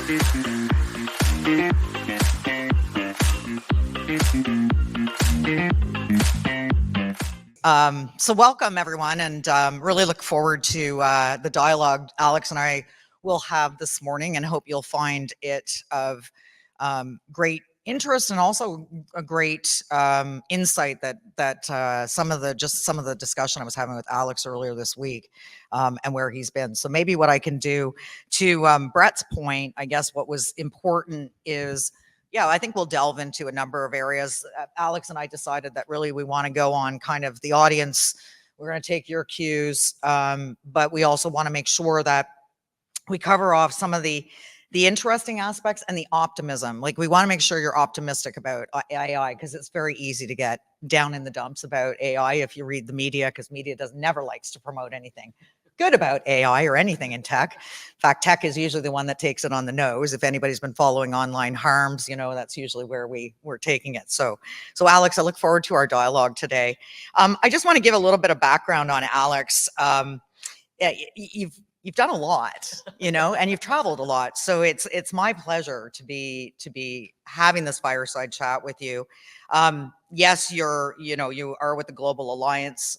So welcome everyone, and really look forward to the dialogue Alex and I will have this morning, and hope you'll find it of great interest and also a great insight that some of the discussion I was having with Alex earlier this week, and where he's been. So maybe what I can do to Brett's point, I guess what was important is, yeah, I think we'll delve into a number of areas. Alex and I decided that really we want to go on kind of the audience. We're going to take your cues, but we also want to make sure that we cover off some of the interesting aspects and the optimism. Like, we want to make sure you're optimistic about AI, because it's very easy to get down in the dumps about AI if you read the media, because media never likes to promote anything good about AI or anything in tech. In fact, tech is usually the one that takes it on the nose. If anybody's been following online harms, you know, that's usually where we're taking it. So Alex, I look forward to our dialogue today. I just want to give a little bit of background on Alex. Yeah, you've done a lot, you know, and you've traveled a lot. So it's my pleasure to be having this fireside chat with you. Yes, you are with the Global Alliance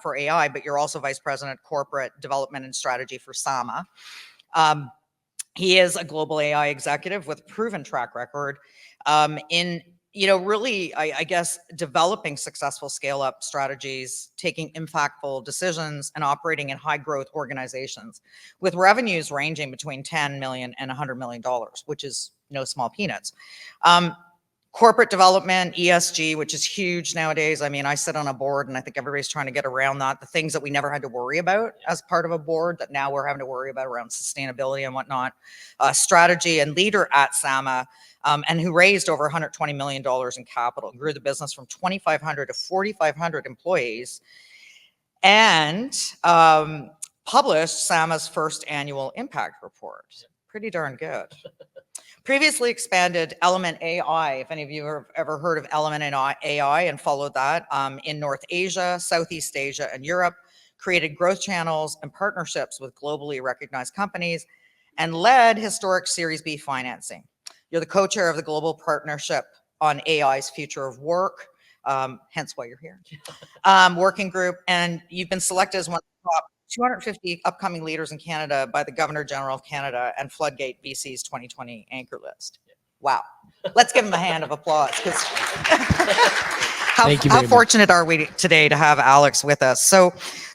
for AI, but you're also Vice President Corporate Development and Strategy for SAMA. He is a global AI executive with proven track record in, really, I guess, developing successful scale-up strategies, taking impactful decisions, and operating in high-growth organizations with revenues ranging between $10 million and $100 million, which is no small peanuts. Corporate development, ESG, which is huge nowadays. I mean, I sit on a board, and I think everybody's trying to get around that. The things that we never had to worry about as part of a board that now we're having to worry about around sustainability and whatnot. Strategy and leader at SAMA, and who raised over $120 million in capital, grew the business from 2,500 to 4,500 employees, and published SAMA's first annual impact report. Pretty darn good. Previously expanded Element AI, if any of you have ever heard of Element AI and followed that, in North Asia, Southeast Asia, and Europe, created growth channels and partnerships with globally recognized companies, and led historic Series B financing. You're the co-chair of the Global Partnership on AI's Future of Work, hence why you're here, working group, and you've been selected as one of the top 250 upcoming leaders in Canada by the Governor General of Canada and Floodgate BC's 2020 Anchor List. Wow. Let's give him a hand of applause. How fortunate are we today to have Alex with us? So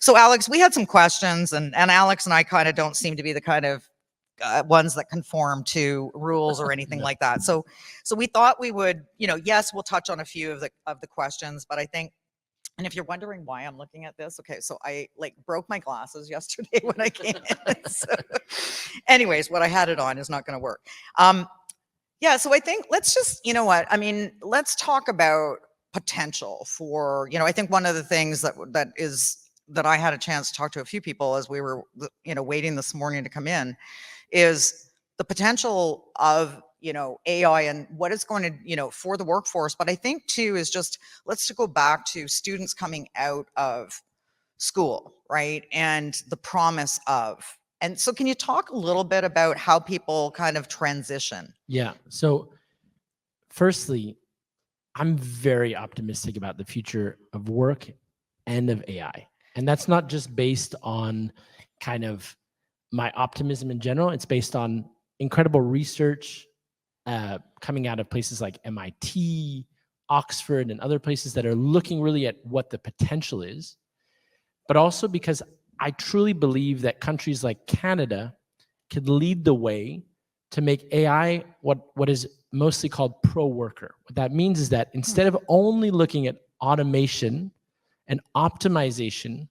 Alex, we had some questions, and Alex and I kind of don't seem to be the kind of ones that conform to rules or anything like that. So we thought we would, yes, we'll touch on a few of the questions, but I think, and if you're wondering why I'm looking at this, okay, so I broke my glasses yesterday when I came in. So anyways, what I had it on is not going to work. Yeah, so I think let's just, let's talk about potential for, I think one of the things that I had a chance to talk to a few people as we were, waiting this morning to come in, is the potential of AI and what it's going to, for the workforce. But I think too is just, let's go back to students coming out of school, right? And the promise of, and so can you talk a little bit about how people kind of transition? Yeah. So firstly, I'm very optimistic about the future of work and of AI. And that's not just based on kind of my optimism in general. It's based on incredible research coming out of places like MIT, Oxford, and other places that are looking really at what the potential is, but also because I truly believe that countries like Canada could lead the way to make AI what is mostly called pro-worker. What that means is that instead of only looking at automation and optimization,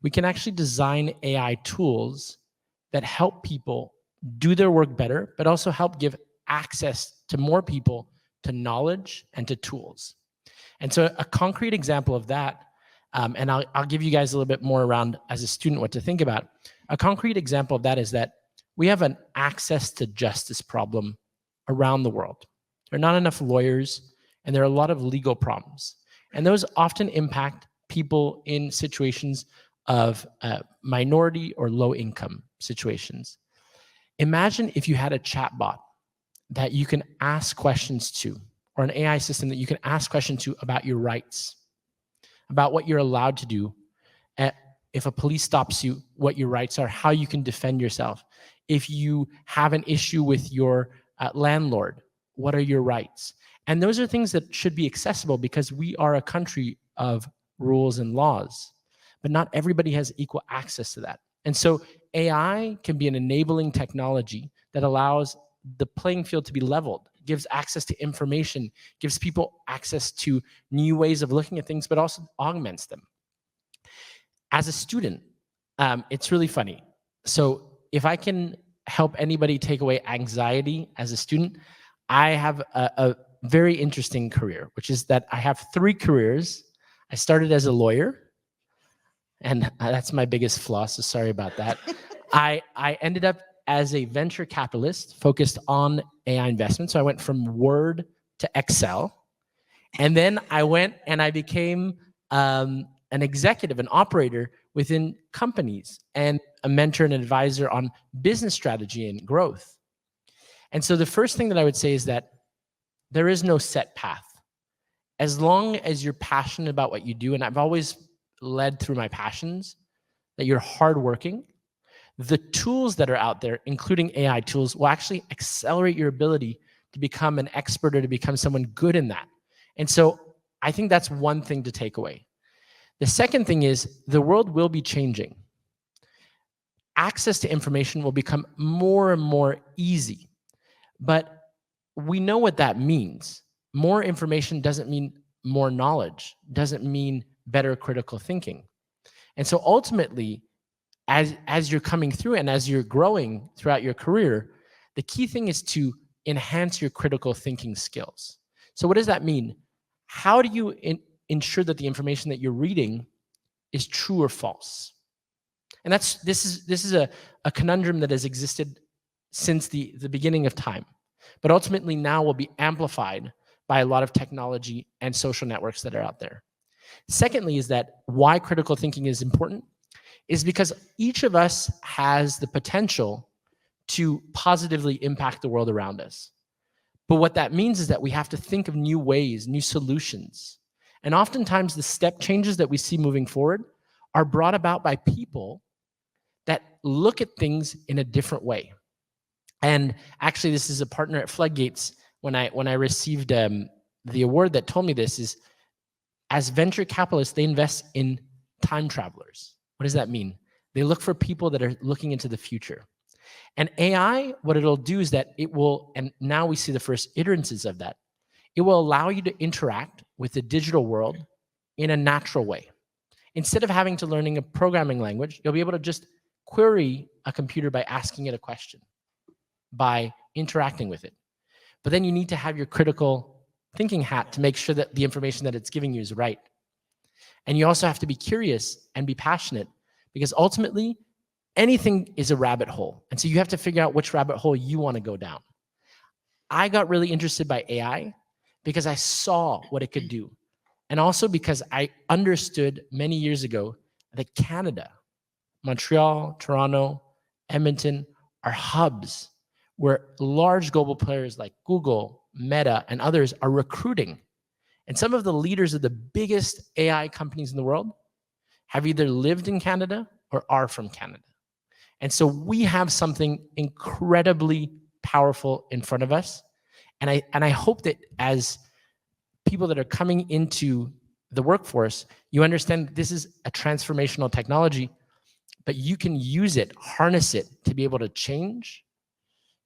we can actually design AI tools that help people do their work better, but also help give access to more people to knowledge and to tools. And so a concrete example of that, and I'll give you guys a little bit more around as a student what to think about. A concrete example of that is that we have an access to justice problem around the world. There are not enough lawyers, and there are a lot of legal problems. And those often impact people in situations of minority or low income situations. Imagine if you had a chatbot that you can ask questions to, or an AI system that you can ask questions to about your rights, about what you're allowed to do. If a police stops you, what your rights are, how you can defend yourself. If you have an issue with your landlord, what are your rights? And those are things that should be accessible because we are a country of rules and laws, but not everybody has equal access to that. And so AI can be an enabling technology that allows the playing field to be leveled, gives access to information, gives people access to new ways of looking at things, but also augments them. As a student, it's really funny. So if I can help anybody take away anxiety as a student, I have a very interesting career, which is that I have 3 careers. I started as a lawyer, and that's my biggest flaw, so sorry about that. I ended up as a venture capitalist focused on AI investment. So I went from Word to Excel. And then I went and I became an executive, an operator within companies, and a mentor and advisor on business strategy and growth. And so the first thing that I would say is that there is no set path. As long as you're passionate about what you do, and I've always led through my passions, that you're hardworking, the tools that are out there, including AI tools, will actually accelerate your ability to become an expert or to become someone good in that. And so I think that's one thing to take away. The second thing is the world will be changing. Access to information will become more and more easy, but we know what that means. More information doesn't mean more knowledge, doesn't mean better critical thinking. And so ultimately, as you're coming through and as you're growing throughout your career, the key thing is to enhance your critical thinking skills. So what does that mean? How do you ensure that the information that you're reading is true or false? And this is a conundrum that has existed since the beginning of time, but ultimately now will be amplified by a lot of technology and social networks that are out there. Secondly, is that why critical thinking is important is because each of us has the potential to positively impact the world around us. But what that means is that we have to think of new ways, new solutions. And oftentimes the step changes that we see moving forward are brought about by people that look at things in a different way. And actually, this is a partner at Floodgates. When I received the award that told me this is, as venture capitalists, they invest in time travelers. What does that mean? They look for people that are looking into the future. And AI, what it'll do is that it will, and now we see the first iterations of that, it will allow you to interact with the digital world in a natural way. Instead of having to learning a programming language, you'll be able to just query a computer by asking it a question, by interacting with it. But then you need to have your critical thinking hat to make sure that the information that it's giving you is right. And you also have to be curious and be passionate, because ultimately anything is a rabbit hole. And so you have to figure out which rabbit hole you want to go down. I got really interested by AI because I saw what it could do. And also because I understood many years ago that Canada, Montreal, Toronto, Edmonton are hubs where large global players like Google, Meta, and others are recruiting. And some of the leaders of the biggest AI companies in the world have either lived in Canada or are from Canada. And so we have something incredibly powerful in front of us. And I hope that as people that are coming into the workforce, you understand that this is a transformational technology, but you can use it, harness it to be able to change,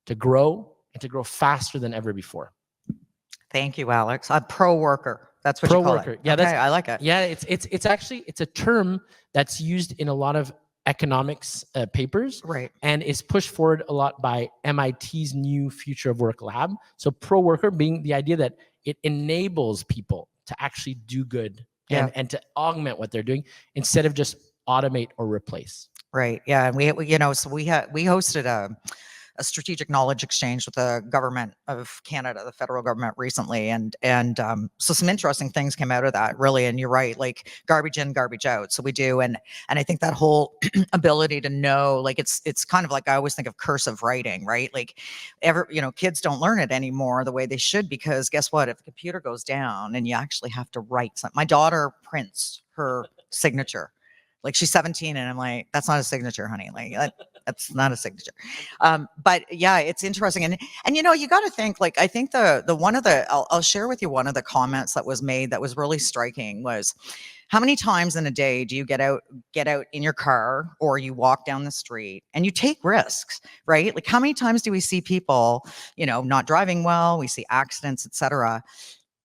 to grow, and to grow faster than ever before. Thank you, Alex. A pro worker. That's what you call it. Yeah, okay, I like it. Yeah, it's actually a term that's used in a lot of economics papers, Right. and is pushed forward a lot by MIT's new Future of Work lab. So pro worker being the idea that it enables people to actually do good and to augment what they're doing instead of just automate or replace. Right. Yeah. And we hosted a strategic knowledge exchange with the government of Canada, the federal government recently. So some interesting things came out of that, really. And you're right, like garbage in, garbage out. So we do. And I think that whole ability to know, like, it's kind of like, I always think of cursive writing, right? Like kids don't learn it anymore the way they should, because guess what? If the computer goes down and you actually have to write something, my daughter prints her signature. Like, she's 17 and I'm like, that's not a signature, honey. Like, that's not a signature. But yeah, it's interesting. And you got to think, like, I think I'll share with you one of the comments that was made that was really striking was, how many times in a day do you get out in your car or you walk down the street and you take risks, right? Like, how many times do we see people, not driving well, we see accidents, etc.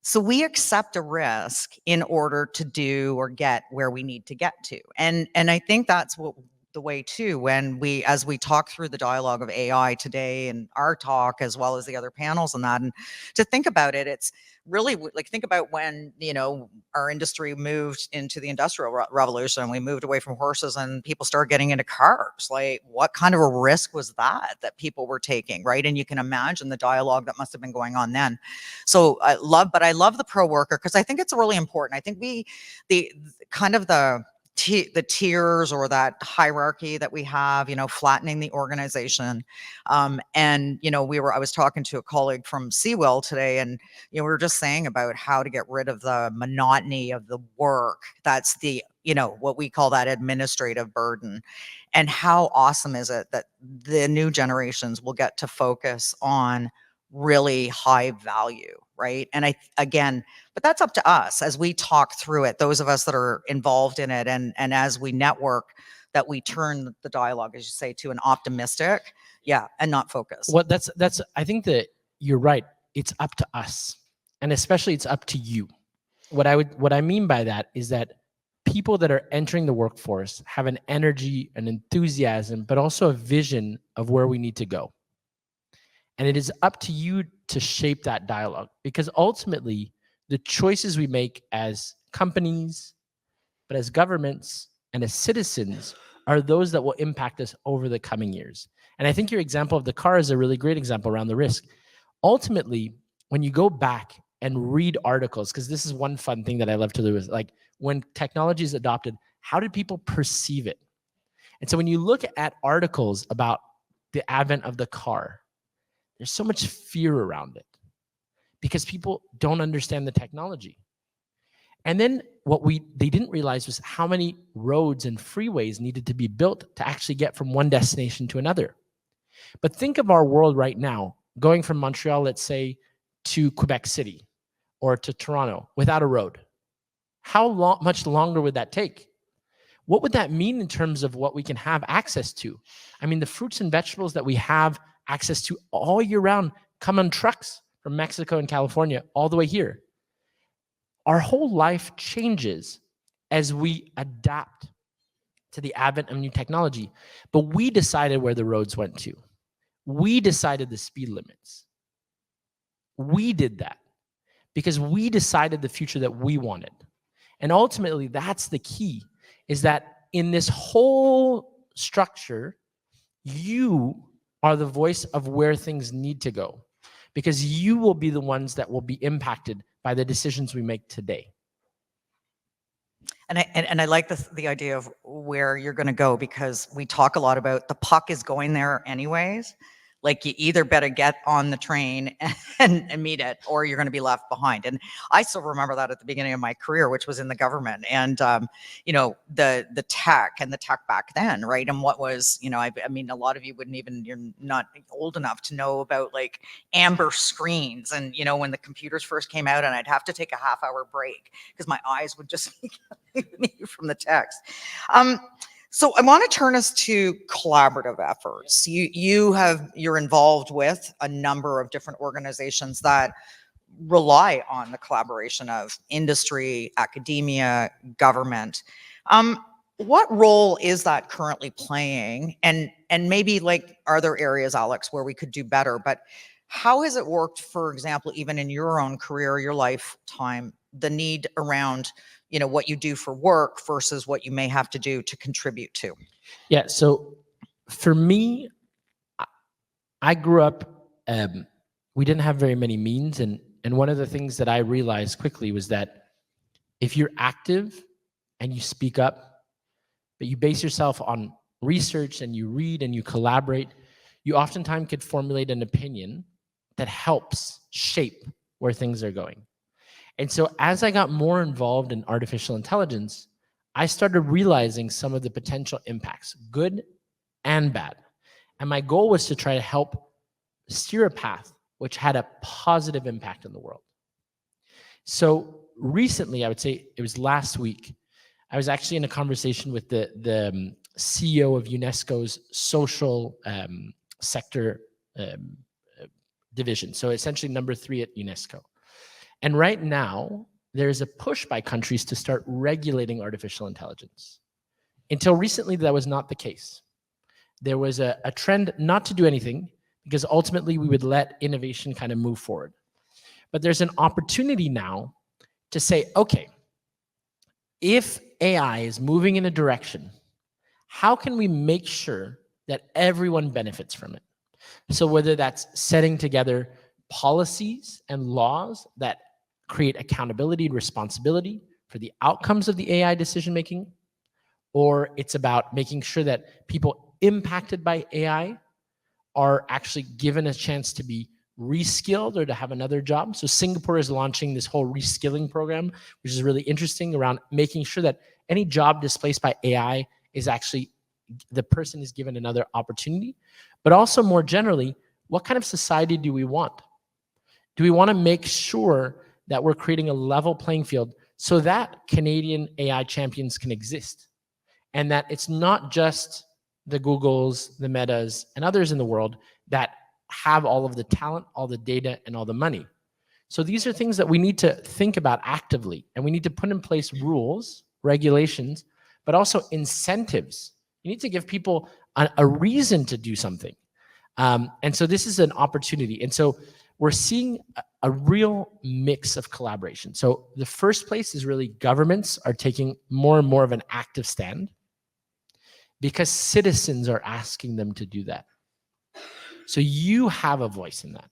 So we accept a risk in order to do or get where we need to get to. And I think that's what the way too, as we talk through the dialogue of AI today and our talk, as well as the other panels and that, and to think about it, it's really like, think about when, our industry moved into the industrial revolution, we moved away from horses and people started getting into cars. Like, what kind of a risk was that people were taking, right? And you can imagine the dialogue that must have been going on then. So I love the pro worker, because I think it's really important. I think the tiers or that hierarchy that we have, flattening the organization. I was talking to a colleague from Seawell today, and, we were just saying about how to get rid of the monotony of the work. That's what we call that administrative burden. And how awesome is it that the new generations will get to focus on really high value, right? And but that's up to us as we talk through it, those of us that are involved in it, and as we network, that we turn the dialogue, as you say, to an optimistic, and not focus. Well, that's I think that you're right. It's up to us, and especially it's up to you. What I mean by that is that people that are entering the workforce have an energy, an enthusiasm, but also a vision of where we need to go. And it is up to you to shape that dialogue, because ultimately the choices we make as companies, but as governments and as citizens, are those that will impact us over the coming years. And I think your example of the car is a really great example around the risk. Ultimately, when you go back and read articles, because this is one fun thing that I love to do, is like, when technology is adopted, how did people perceive it? And so when you look at articles about the advent of the car, there's so much fear around it because people don't understand the technology. And then what they didn't realize was how many roads and freeways needed to be built to actually get from one destination to another. But think of our world right now, going from Montreal, let's say, to Quebec City or to Toronto without a road. How much longer would that take? What would that mean in terms of what we can have access to? I mean, the fruits and vegetables that we have access to all year round come on trucks from Mexico and California all the way here. Our whole life changes as we adapt to the advent of new technology. But we decided where the roads went to. We decided the speed limits. We did that because we decided the future that we wanted. And ultimately, that's the key, is that in this whole structure, you are the voice of where things need to go, because you will be the ones that will be impacted by the decisions we make today. And I like the idea of where you're going to go, because we talk a lot about the puck is going there anyways. Like, you either better get on the train and meet it, or you're going to be left behind. And I still remember that at the beginning of my career, which was in the government, and the tech back then, right? And what was, I mean, a lot of you you're not old enough to know about like amber screens, and when the computers first came out, and I'd have to take a half-hour break because my eyes would just be killing me from the text. So I want to turn us to collaborative efforts. You're involved with a number of different organizations that rely on the collaboration of industry, academia, government. What role is that currently playing? And maybe, like, are there areas, Alex, where we could do better? But how has it worked, for example, even in your own career, your lifetime, the need around what you do for work versus what you may have to do to contribute to? Yeah, so for me, I grew up, we didn't have very many means. And one of the things that I realized quickly was that if you're active and you speak up, but you base yourself on research and you read and you collaborate, you oftentimes could formulate an opinion that helps shape where things are going. And so as I got more involved in artificial intelligence, I started realizing some of the potential impacts, good and bad. And my goal was to try to help steer a path which had a positive impact on the world. So recently, I would say it was last week, I was actually in a conversation with the CEO of UNESCO's social sector division. So essentially number 3 at UNESCO. And right now, there's a push by countries to start regulating artificial intelligence. Until recently, that was not the case. There was a trend not to do anything because ultimately we would let innovation kind of move forward. But there's an opportunity now to say, okay, if AI is moving in a direction, how can we make sure that everyone benefits from it? So whether that's setting together policies and laws that create accountability and responsibility for the outcomes of the AI decision making, or it's about making sure that people impacted by AI are actually given a chance to be reskilled or to have another job. So Singapore is launching this whole reskilling program, which is really interesting, around making sure that any job displaced by AI is actually, the person is given another opportunity. But also more generally, what kind of society do we want? Do we want to make sure that we're creating a level playing field so that Canadian AI champions can exist? And that it's not just the Googles, the Metas, and others in the world that have all of the talent, all the data, and all the money. So these are things that we need to think about actively, and we need to put in place rules, regulations, but also incentives. You need to give people a reason to do something. And so this is an opportunity. And so we're seeing a real mix of collaboration. So the first place is really governments are taking more and more of an active stand because citizens are asking them to do that. So you have a voice in that.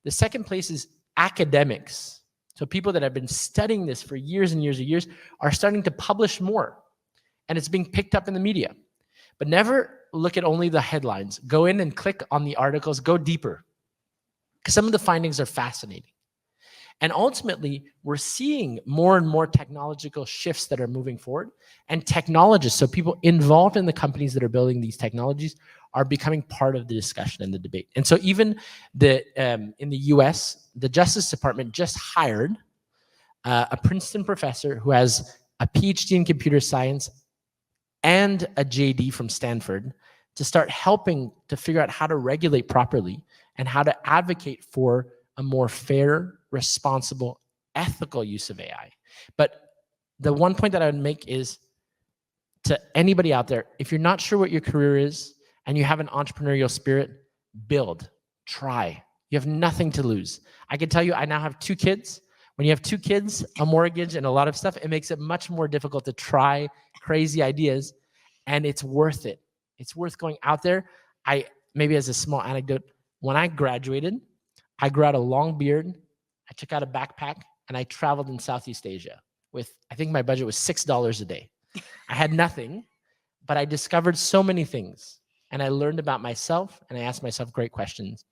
The second place is academics. So people that have been studying this for years and years and years are starting to publish more, and it's being picked up in the media. But never look at only the headlines. Go in and click on the articles, go deeper, because some of the findings are fascinating. And ultimately, we're seeing more and more technological shifts that are moving forward, and technologists, so people involved in the companies that are building these technologies, are becoming part of the discussion and the debate. And so even in the US, the Justice Department just hired a Princeton professor who has a PhD in computer science and a JD from Stanford to start helping to figure out how to regulate properly and how to advocate for a more fair, responsible, ethical use of AI. But the one point that I would make is to anybody out there, if you're not sure what your career is and you have an entrepreneurial spirit, build, try. You have nothing to lose. I can tell you, I now have 2 kids. When you have 2 kids, a mortgage, and a lot of stuff, it makes it much more difficult to try crazy ideas, and it's worth it. It's worth going out there. Maybe as a small anecdote, when I graduated, I grew out a long beard, I took out a backpack, and I traveled in Southeast Asia with, I think my budget was $6 a day. I had nothing, but I discovered so many things, and I learned about myself, and I asked myself great questions.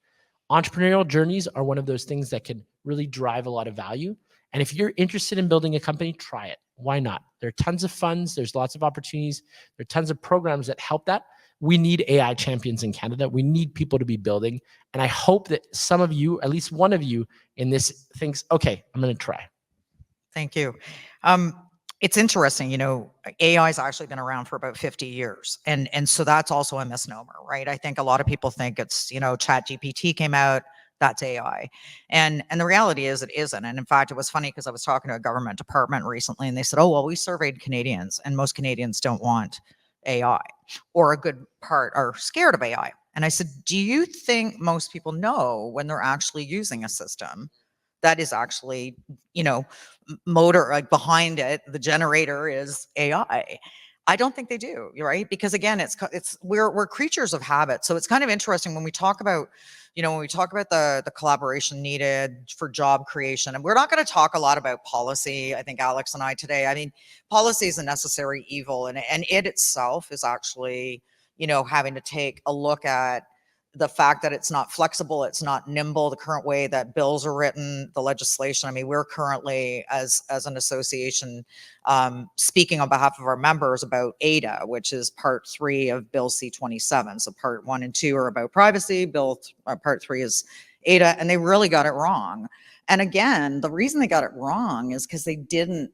Entrepreneurial journeys are one of those things that can really drive a lot of value. And if you're interested in building a company, try it. Why not? There are tons of funds. There's lots of opportunities. There are tons of programs that help that. We need AI champions in Canada. We need people to be building. And I hope that some of you, at least one of you in this, thinks, okay, I'm going to try. Thank you. It's interesting, AI has actually been around for about 50 years. And so that's also a misnomer, right? I think a lot of people think it's, ChatGPT came out, that's AI. And the reality is it isn't. And in fact, it was funny because I was talking to a government department recently and they said, oh, well, we surveyed Canadians and most Canadians don't want AI, or a good part are scared of AI. And I said, do you think most people know when they're actually using a system that is actually, motor, like behind it, the generator is AI? I don't think they do. You're right, because again, we're creatures of habit. So it's kind of interesting when we talk about, when we talk about the collaboration needed for job creation, and we're not going to talk a lot about policy. I think Alex and I today. I mean, policy is a necessary evil, and it itself is actually, having to take a look at the fact that it's not flexible, it's not nimble, the current way that bills are written, the legislation. I mean, we're currently, as an association, speaking on behalf of our members about ADA, which is part 3 of Bill C-27. So part 1 and 2 are about privacy, part 3 is ADA, and they really got it wrong. And again, the reason they got it wrong is because they didn't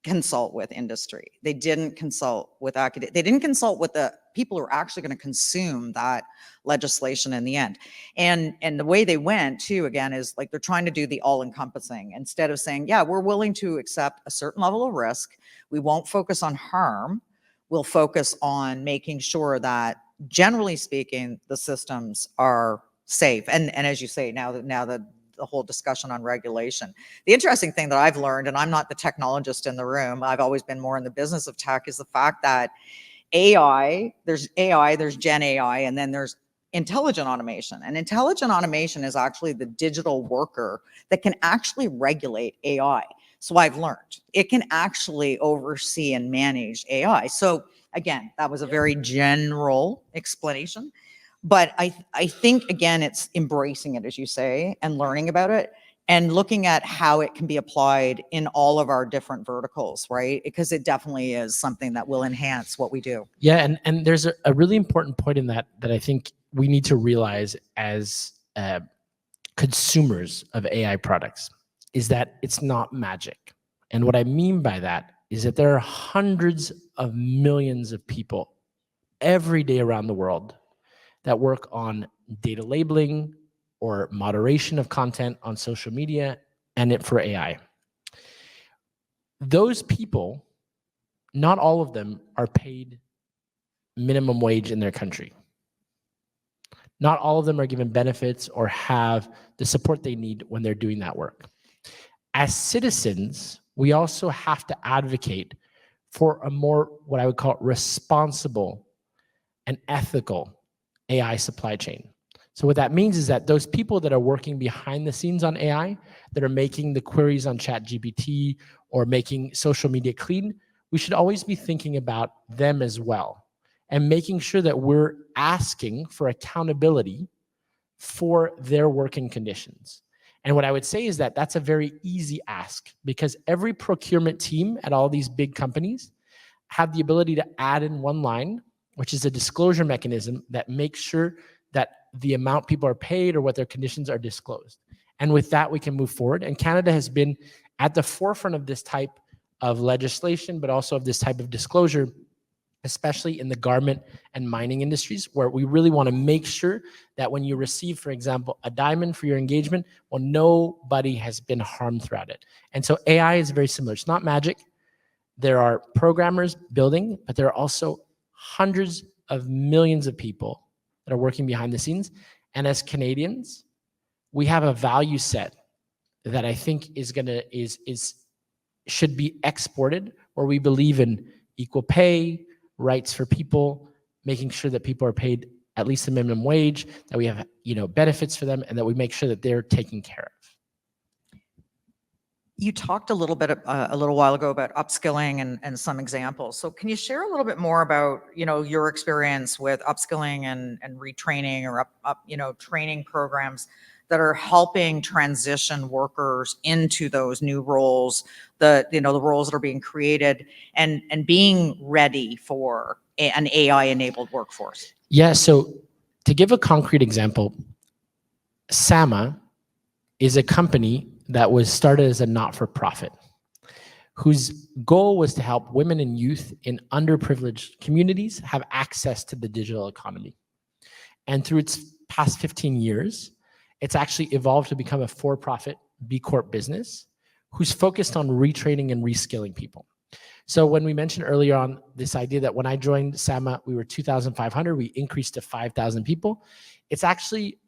consult with industry. They didn't consult with academic. They didn't consult with the people who are actually going to consume that legislation in the end. And the way they went too, again, is like they're trying to do the all-encompassing instead of saying, yeah, we're willing to accept a certain level of risk. We won't focus on harm. We'll focus on making sure that, generally speaking, the systems are safe. And as you say, now that the whole discussion on regulation. The interesting thing that I've learned, and I'm not the technologist in the room, I've always been more in the business of tech, is the fact that there's Gen AI, and then there's intelligent automation. And intelligent automation is actually the digital worker that can actually regulate AI. So I've learned it can actually oversee and manage AI. So again, that was a very general explanation. But I think, again, it's embracing it, as you say, and learning about it and looking at how it can be applied in all of our different verticals, right? Because it definitely is something that will enhance what we do. Yeah, and there's a really important point in that I think we need to realize as consumers of AI products is that it's not magic. And what I mean by that is that there are hundreds of millions of people every day around the world that work on data labeling or moderation of content on social media and it for AI. Those people, not all of them are paid minimum wage in their country. Not all of them are given benefits or have the support they need when they're doing that work. As citizens, we also have to advocate for a more, what I would call, responsible and ethical AI supply chain. So what that means is that those people that are working behind the scenes on AI, that are making the queries on ChatGPT or making social media clean, we should always be thinking about them as well and making sure that we're asking for accountability for their working conditions. And what I would say is that that's a very easy ask because every procurement team at all these big companies have the ability to add in one line, which is a disclosure mechanism that makes sure that the amount people are paid or what their conditions are disclosed. And with that, we can move forward. And Canada has been at the forefront of this type of legislation, but also of this type of disclosure, especially in the garment and mining industries, where we really want to make sure that when you receive, for example, a diamond for your engagement, well, nobody has been harmed throughout it. And so AI is very similar. It's not magic. There are programmers building, but there are also hundreds of millions of people that are working behind the scenes. And as Canadians, we have a value set that I think should be exported, where we believe in equal pay, rights for people, making sure that people are paid at least the minimum wage, that we have benefits for them, and that we make sure that they're taken care of. You talked a little bit, a little while ago about upskilling and some examples. So can you share a little bit more about, your experience with upskilling and retraining or training programs that are helping transition workers into those new roles, the roles that are being created and being ready for an AI-enabled workforce? Yeah, so to give a concrete example, SAMA is a company that was started as a not-for-profit, whose goal was to help women and youth in underprivileged communities have access to the digital economy. And through its past 15 years, it's actually evolved to become a for-profit B Corp business who's focused on retraining and reskilling people. So when we mentioned earlier on this idea that when I joined SAMA, we were 2,500, we increased to 5,000 people. It's actually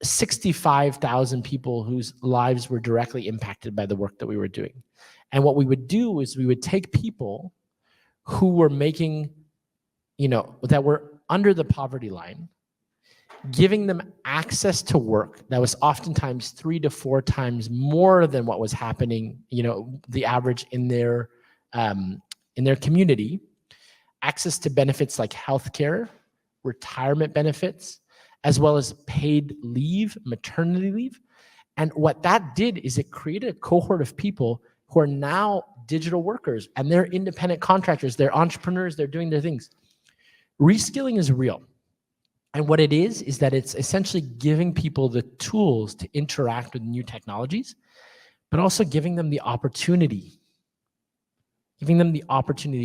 65,000 people whose lives were directly impacted by the work that we were doing. And what we would do is we would take people who were making, that were under the poverty line, giving them access to work that was oftentimes 3 to 4 times more than what was happening, the average in their community, access to benefits like healthcare, retirement benefits, as well as paid leave, maternity leave. And what that did is it created a cohort of people who are now digital workers, and they're independent contractors, they're entrepreneurs, they're doing their things. Reskilling is real. And what it is that it's essentially giving people the tools to interact with new technologies, but also giving them the opportunity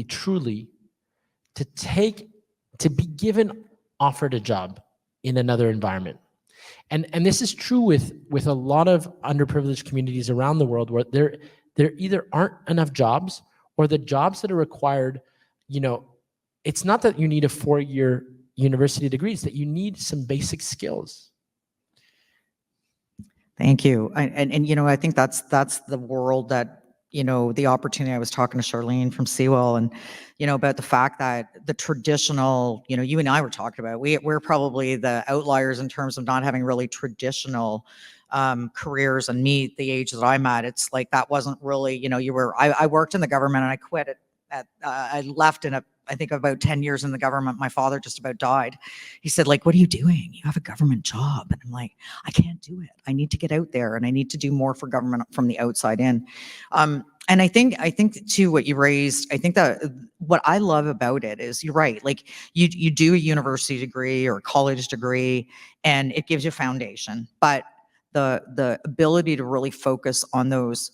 truly to be offered a job in another environment. And this is true with a lot of underprivileged communities around the world, where there either aren't enough jobs, or the jobs that are required, it's not that you need a 4-year university degree, it's that you need some basic skills. Thank you. And I think that's the world that, the opportunity. I was talking to Charlene from Seawell, and, about the fact that the traditional, you and I were talking about, we're probably the outliers in terms of not having really traditional careers. And me, the age that I'm at, it's like that wasn't really, I worked in the government, and I quit it I left in I think about 10 years in the government. My father just about died. He said, like, what are you doing? You have a government job. And I'm like, I can't do it. I need to get out there, and I need to do more for government from the outside in. And I think too, what you raised, I think that what I love about it is, you're right. Like, you do a university degree or a college degree, and it gives you a foundation, but the ability to really focus on those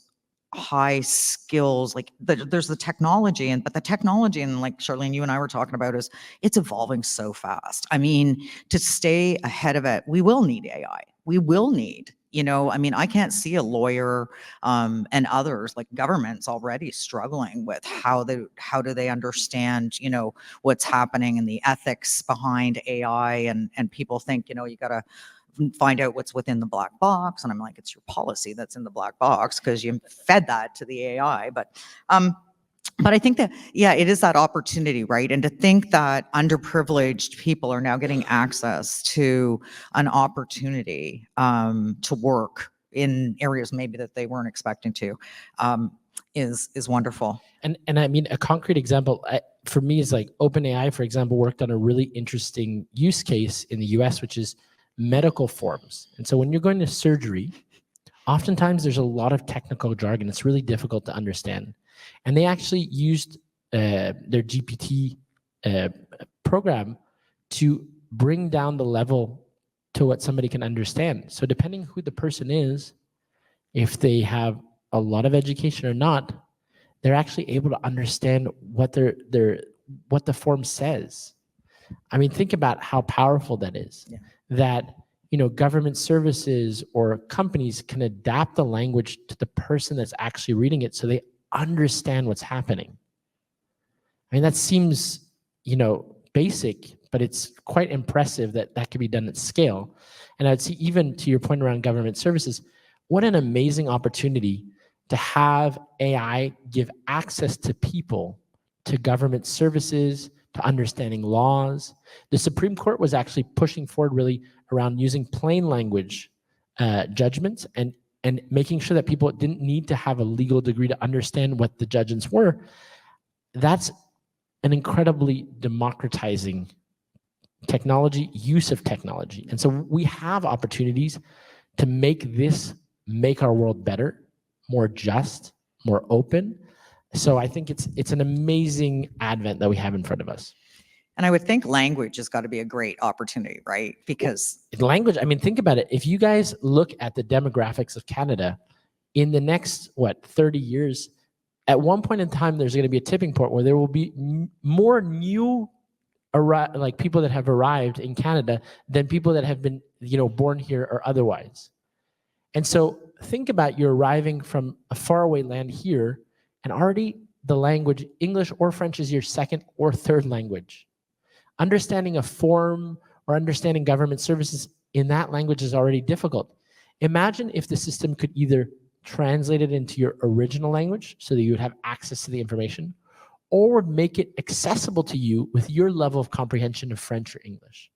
high skills, like there's the technology, but the technology, and like Charlene, you and I were talking about, is it's evolving so fast. I mean, to stay ahead of it, we will need AI. We will need, I can't see a lawyer and others, like governments, already struggling with how do they understand, what's happening and the ethics behind AI, and people think, you gotta find out what's within the black box. And I'm like, it's your policy that's in the black box, because you fed that to the AI. But I think that, yeah, it is that opportunity, right? And to think that underprivileged people are now getting access to an opportunity to work in areas maybe that they weren't expecting to, is wonderful. And I mean, a concrete example for me is like OpenAI, for example, worked on a really interesting use case in the US, which is medical forms. And so when you're going to surgery, oftentimes there's a lot of technical jargon. It's really difficult to understand. And they actually used their GPT program to bring down the level to what somebody can understand. So depending who the person is, if they have a lot of education or not, they're actually able to understand what what the form says. I mean, think about how powerful that is. Yeah. That, government services or companies can adapt the language to the person that's actually reading it, so they understand what's happening. I mean, that seems, basic, but it's quite impressive that that can be done at scale. And I'd see, even to your point around government services, what an amazing opportunity to have AI give access to people, to government services, to understanding laws. The Supreme Court was actually pushing forward really around using plain language judgments, and making sure that people didn't need to have a legal degree to understand what the judgments were. That's an incredibly democratizing use of technology. And so we have opportunities to make our world better, more just, more open. So I think it's an amazing advent that we have in front of us. And I would think language has got to be a great opportunity, right? Because language, I mean, think about it. If you guys look at the demographics of Canada, in the next, 30 years, at one point in time, there's going to be a tipping point where there will be more new people that have arrived in Canada than people that have been, born here or otherwise. And so think about, you're arriving from a faraway land here, and already the language, English or French, is your second or third language. Understanding a form or understanding government services in that language is already difficult. Imagine if the system could either translate it into your original language so that you would have access to the information, or make it accessible to you with your level of comprehension of French or English.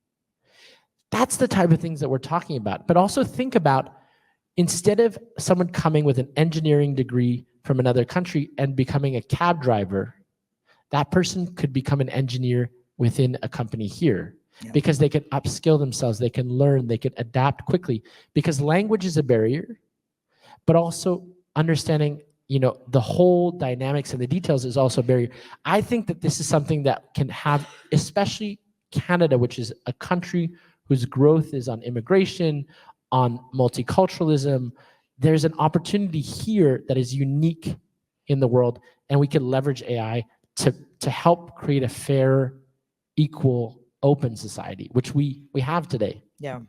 That's the type of things that we're talking about. But also think about, instead of someone coming with an engineering degree from another country and becoming a cab driver, that person could become an engineer within a company here. Yeah. Because they can upskill themselves, they can learn, they can adapt quickly. Because language is a barrier, but also understanding, the whole dynamics and the details is also a barrier. I think that this is something that can have, especially Canada, which is a country whose growth is on immigration, on multiculturalism. There's an opportunity here that is unique in the world, and we can leverage AI to help create a fair, equal, open society, which we have today. Yeah.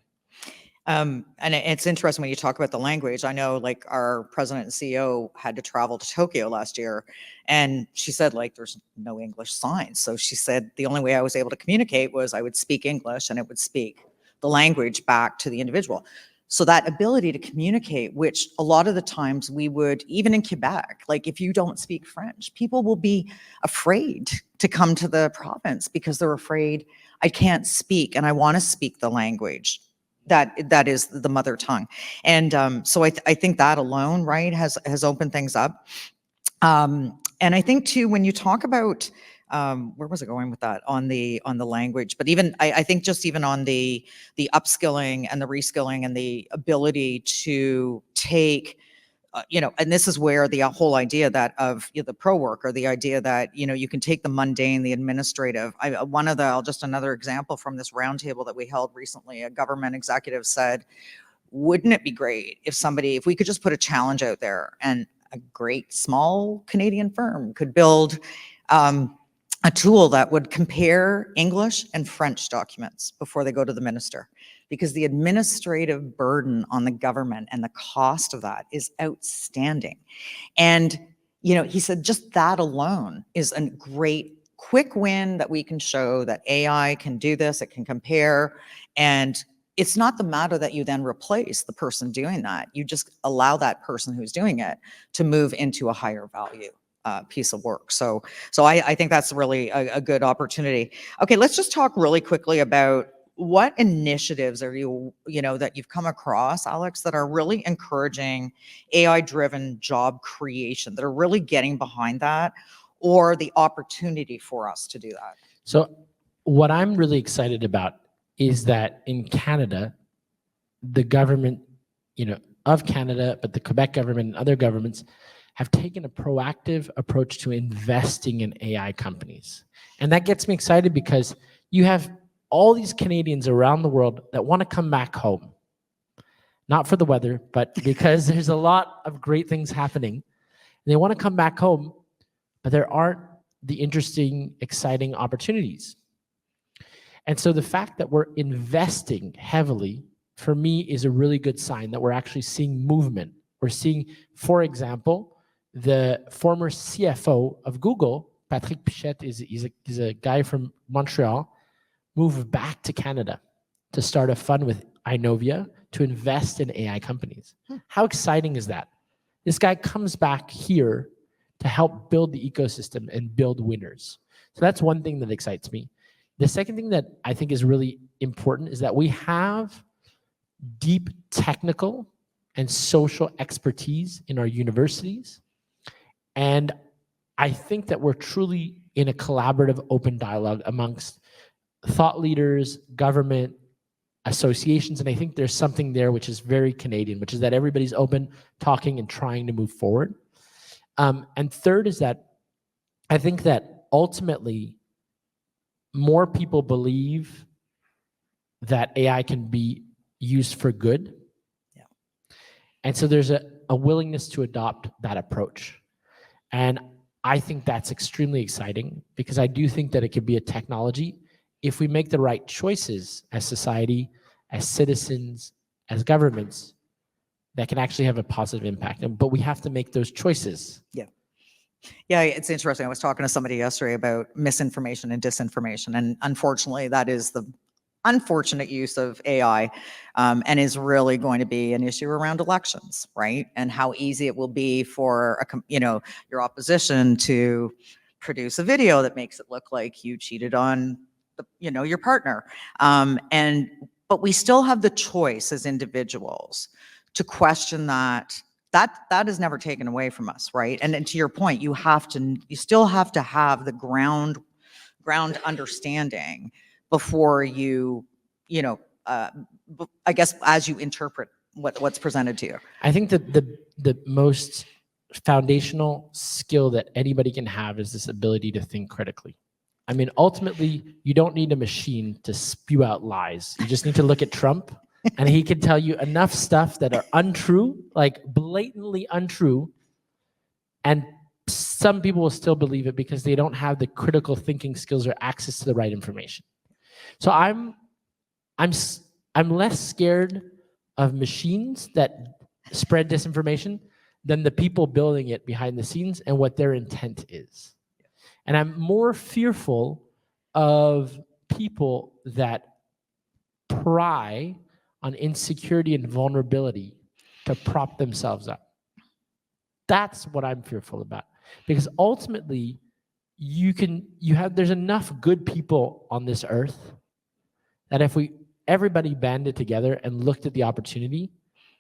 And it's interesting when you talk about the language. I know, like, our president and CEO had to travel to Tokyo last year, and she said, like, there's no English signs. So she said the only way I was able to communicate was I would speak English and it would speak the language back to the individual. So that ability to communicate, which a lot of the times we would, even in Quebec, like, if you don't speak French, people will be afraid to come to the province because they're afraid, I can't speak and I want to speak the language that is the mother tongue. And so I think that alone, right, has opened things up. And I think too, when you talk about, where was I going with that, on the language, but even I think just even on the upskilling and the reskilling and the ability to take, and this is where the whole idea that of the pro worker, the idea that, you can take the mundane, the administrative. Another example from this roundtable that we held recently, a government executive said, wouldn't it be great if we could just put a challenge out there, and a great small Canadian firm could build a tool that would compare English and French documents before they go to the minister, because the administrative burden on the government and the cost of that is outstanding. And, he said just that alone is a great quick win, that we can show that AI can do this, it can compare. And it's not the matter that you then replace the person doing that. You just allow that person who's doing it to move into a higher value piece of work. So I think that's really a good opportunity. Okay, let's just talk really quickly about what initiatives are that you've come across, Alex, that are really encouraging AI-driven job creation, that are really getting behind that, or the opportunity for us to do that. So what I'm really excited about is that in Canada, the government, of Canada, but the Quebec government and other governments have taken a proactive approach to investing in AI companies. And that gets me excited because you have all these Canadians around the world that want to come back home. Not for the weather, but because there's a lot of great things happening. And they want to come back home, but there aren't the interesting, exciting opportunities. And so the fact that we're investing heavily, for me, is a really good sign that we're actually seeing movement. We're seeing, for example, the former CFO of Google, Patrick Pichette, is a guy from Montreal, moved back to Canada to start a fund with Inovia to invest in AI companies. How exciting is that? This guy comes back here to help build the ecosystem and build winners. So that's one thing that excites me. The second thing that I think is really important is that we have deep technical and social expertise in our universities. And I think that we're truly in a collaborative, open dialogue amongst thought leaders, government, associations. And I think there's something there which is very Canadian, which is that everybody's open, talking, and trying to move forward. And third is that I think that ultimately more people believe that AI can be used for good. Yeah. And so there's a willingness to adopt that approach. And I think that's extremely exciting, because I do think that it could be a technology, if we make the right choices as society, as citizens, as governments, that can actually have a positive impact. But we have to make those choices. Yeah. Yeah, it's interesting. I was talking to somebody yesterday about misinformation and disinformation, and unfortunately, that is the unfortunate use of AI, and is really going to be an issue around elections, right? And how easy it will be for your opposition to produce a video that makes it look like you cheated on your partner. But we still have the choice as individuals to question that. That is never taken away from us, right? And to your point, you still have to have the ground understanding before I guess as you interpret what's presented to you. I think that the most foundational skill that anybody can have is this ability to think critically. I mean, ultimately, you don't need a machine to spew out lies. You just need to look at Trump, and he can tell you enough stuff that are untrue, like blatantly untrue, and some people will still believe it because they don't have the critical thinking skills or access to the right information. So I'm less scared of machines that spread disinformation than the people building it behind the scenes and what their intent is. And I'm more fearful of people that pry on insecurity and vulnerability to prop themselves up. That's what I'm fearful about. Because ultimately, there's enough good people on this earth that if everybody banded together and looked at the opportunity,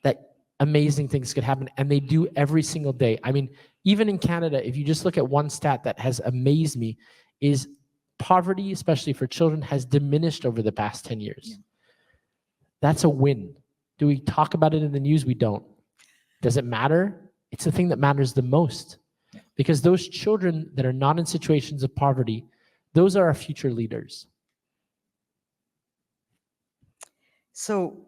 that amazing things could happen, and they do every single day. I mean, even in Canada, if you just look at one stat that has amazed me, is poverty, especially for children, has diminished over the past 10 years. Yeah. That's a win. Do we talk about it in the news? We don't. Does it matter? It's the thing that matters the most. Yeah. Because those children that are not in situations of poverty, those are our future leaders. So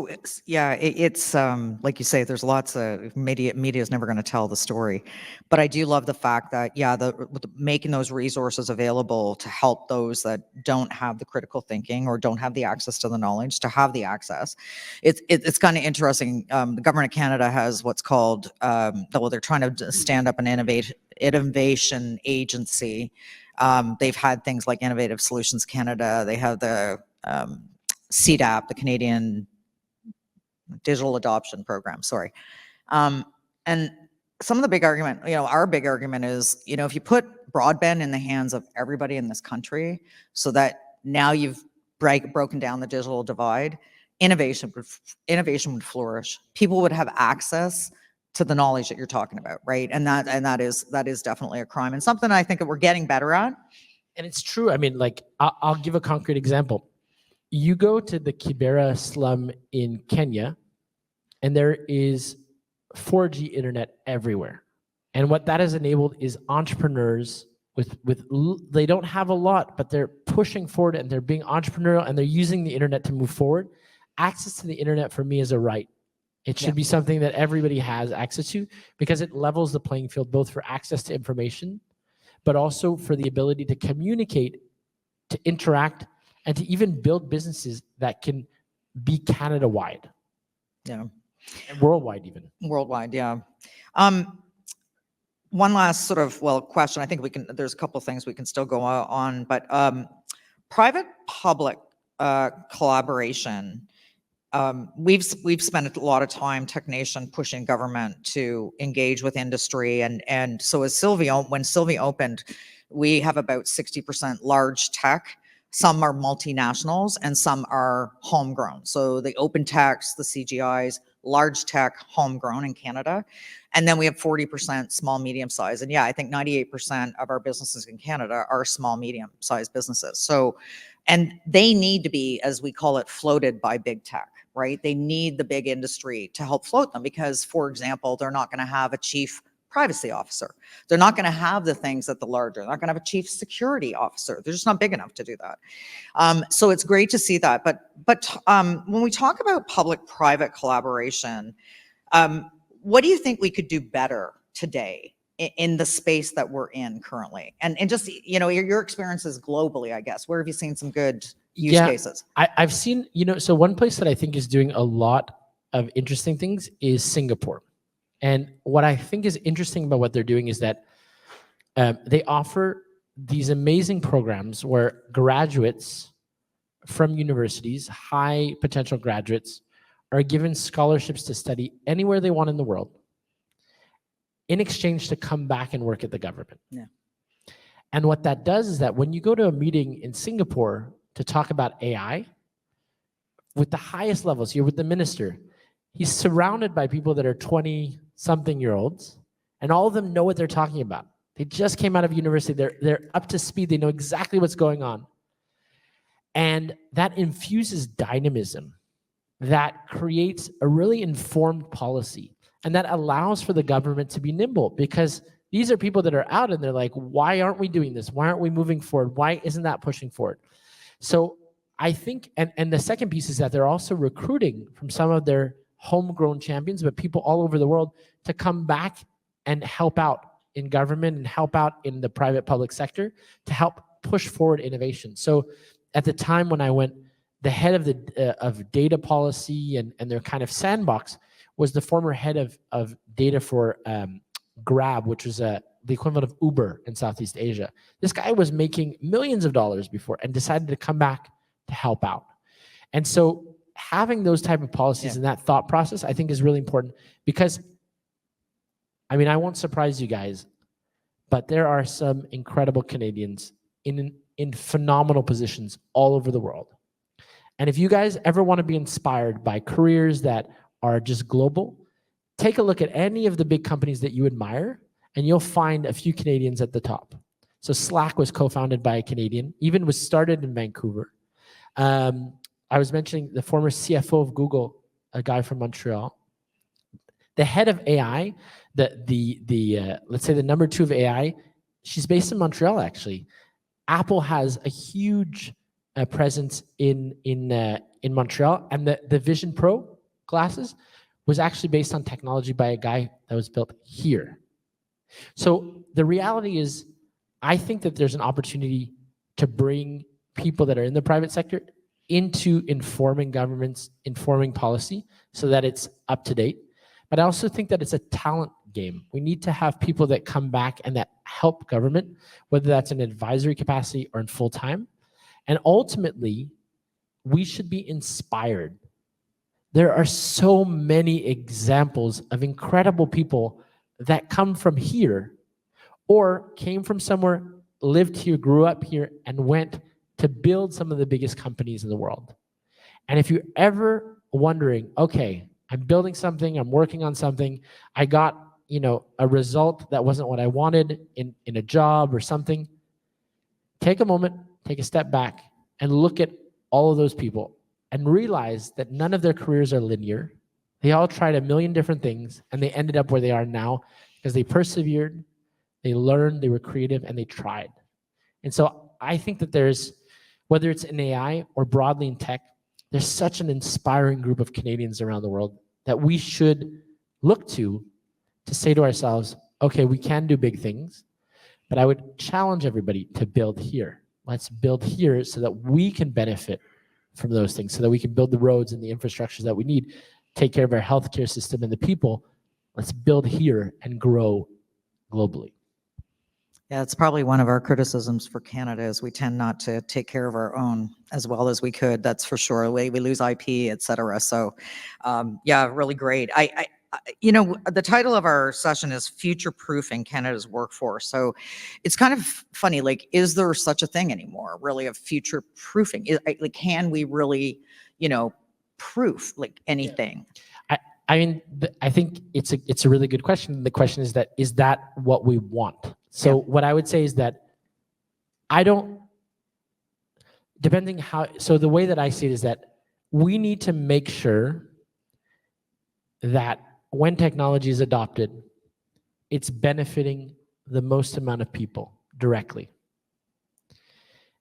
it's like you say, there's lots of media is never going to tell the story, but I do love the fact that making those resources available to help those that don't have the critical thinking or don't have the access to the knowledge to have the access. It's kind of interesting. The government of Canada has what's called they're trying to stand up an innovation agency. They've had things like Innovative Solutions Canada. They have the CDAP, the Canadian Digital Adoption Program, sorry. And some of the big argument, our big argument is, if you put broadband in the hands of everybody in this country so that now you've broken down the digital divide, innovation would flourish. People would have access to the knowledge that you're talking about, right? And that is definitely a crime, and something I think that we're getting better at. And it's true. I mean, like, I'll give a concrete example. You go to the Kibera slum in Kenya, and there is 4G internet everywhere. And what that has enabled is entrepreneurs they don't have a lot, but they're pushing forward and they're being entrepreneurial and they're using the internet to move forward. Access to the internet for me is a right. It should be something that everybody has access to because it levels the playing field, both for access to information, but also for the ability to communicate, to interact, and to even build businesses that can be Canada-wide. Yeah. And worldwide even. Worldwide, yeah. One last sort of, question. I think there's a couple of things we can still go on, but private-public collaboration, we've spent a lot of time, TECHNATION, pushing government to engage with industry. And so when Sylvie opened, we have about 60% large tech. Some are multinationals and some are homegrown. So the open techs, the CGIs, large tech, homegrown in Canada. And then we have 40% small, medium size. And I think 98% of our businesses in Canada are small, medium sized businesses. So, and they need to be, as we call it, floated by big tech, right? They need the big industry to help float them because, for example, they're not going to have a chief privacy officer. They're not going to have the things that the larger, they're not going to have a chief security officer. They're just not big enough to do that. So it's great to see that. But when we talk about public-private collaboration, what do you think we could do better today in the space that we're in currently? And just, your experiences globally, I guess, where have you seen some good use cases? I've seen, so one place that I think is doing a lot of interesting things is Singapore. And what I think is interesting about what they're doing is that they offer these amazing programs where graduates from universities, high potential graduates, are given scholarships to study anywhere they want in the world in exchange to come back and work at the government. Yeah. And what that does is that when you go to a meeting in Singapore to talk about AI, with the highest levels, you're with the minister, he's surrounded by people that are 20-something-year-olds, and all of them know what they're talking about. They just came out of university. They're up to speed. They know exactly what's going on. And that infuses dynamism that creates a really informed policy, and that allows for the government to be nimble, because these are people that are out and they're like, why aren't we doing this? Why aren't we moving forward? Why isn't that pushing forward? So I think, and the second piece is that they're also recruiting from some of their homegrown champions, but people all over the world, to come back and help out in government and help out in the private public sector to help push forward innovation. So at the time when I went, the head of the of data policy and their kind of sandbox was the former head of data for Grab, which was the equivalent of Uber in Southeast Asia. This guy was making millions of dollars before and decided to come back to help out. And so having those type of policies and that thought process, I think, is really important, because, I mean, I won't surprise you guys, but there are some incredible Canadians in phenomenal positions all over the world. And if you guys ever want to be inspired by careers that are just global, take a look at any of the big companies that you admire, and you'll find a few Canadians at the top. So Slack was co-founded by a Canadian, even was started in Vancouver. I was mentioning the former CFO of Google, a guy from Montreal. The head of AI, let's say the number 2 of AI, she's based in Montreal, actually. Apple has a huge presence in Montreal, and the Vision Pro glasses was actually based on technology by a guy that was built here. So the reality is, I think that there's an opportunity to bring people that are in the private sector into informing governments, informing policy, so that it's up to date. But I also think that it's a talent game. We need to have people that come back and that help government, whether that's in advisory capacity or in full time. And ultimately, we should be inspired. There are so many examples of incredible people that come from here, or came from somewhere, lived here, grew up here, and went to build some of the biggest companies in the world. And if you're ever wondering, okay, I'm building something, I'm working on something, I got, a result that wasn't what I wanted in a job or something, take a moment, take a step back, and look at all of those people and realize that none of their careers are linear. They all tried a million different things, and they ended up where they are now because they persevered, they learned, they were creative, and they tried. And so I think that there's, whether it's in AI or broadly in tech, there's such an inspiring group of Canadians around the world that we should look to say to ourselves, okay, we can do big things, but I would challenge everybody to build here. Let's build here so that we can benefit from those things, so that we can build the roads and the infrastructures that we need, take care of our healthcare system and the people. Let's build here and grow globally. Yeah, it's probably one of our criticisms for Canada is we tend not to take care of our own as well as we could. That's for sure. We lose IP, et cetera. So yeah, really great. The title of our session is Future Proofing Canada's Workforce. So it's kind of funny, like, is there such a thing anymore, really, of future proofing? Like, can we really, proof like anything? I mean, I think it's a really good question. The question is that what we want? So what I would say is that so the way that I see it is that we need to make sure that when technology is adopted, it's benefiting the most amount of people directly.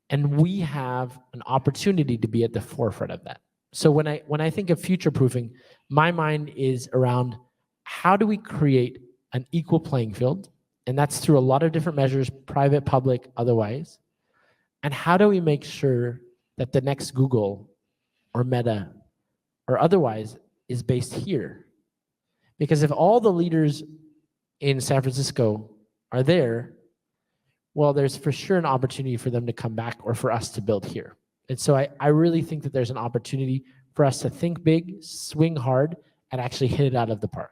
And we have an opportunity to be at the forefront of that. So when I think of future proofing, my mind is around how do we create an equal playing field? And that's through a lot of different measures, private, public, otherwise. And how do we make sure that the next Google or Meta or otherwise is based here? Because if all the leaders in San Francisco are there, well, there's for sure an opportunity for them to come back or for us to build here. And so I really think that there's an opportunity for us to think big, swing hard, and actually hit it out of the park.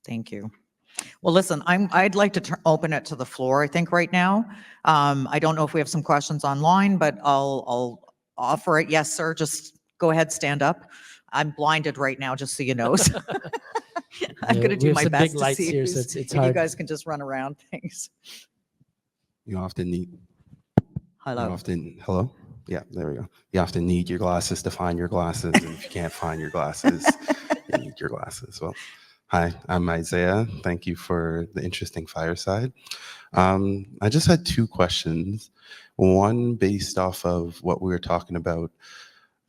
Thank you. Well, listen, I'd like to open it to the floor, I think, right now. I don't know if we have some questions online, but I'll offer it. Yes, sir, just go ahead, stand up. I'm blinded right now, just so you know. So I'm Yeah, going to we do have my some best big to lights see here, who's, so it's if hard. you guys can just run around. Thanks. You often need, Hello. hello? Yeah, there we go. You often need your glasses to find your glasses. And if you can't find your glasses, you need your glasses. Well, hi, I'm Isaiah. Thank you for the interesting fireside. I just had two questions. One based off of what we were talking about.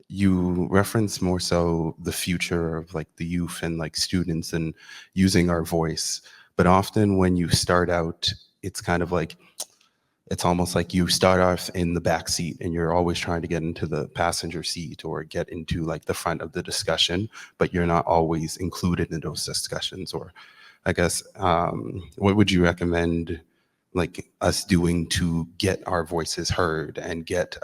You referenced more so the future of like the youth and like students and using our voice. But often when you start out, it's kind of like, it's almost like you start off in the back seat and you're always trying to get into the passenger seat or get into like the front of the discussion, but you're not always included in those discussions. Or I guess, what would you recommend like us doing to get our voices heard and get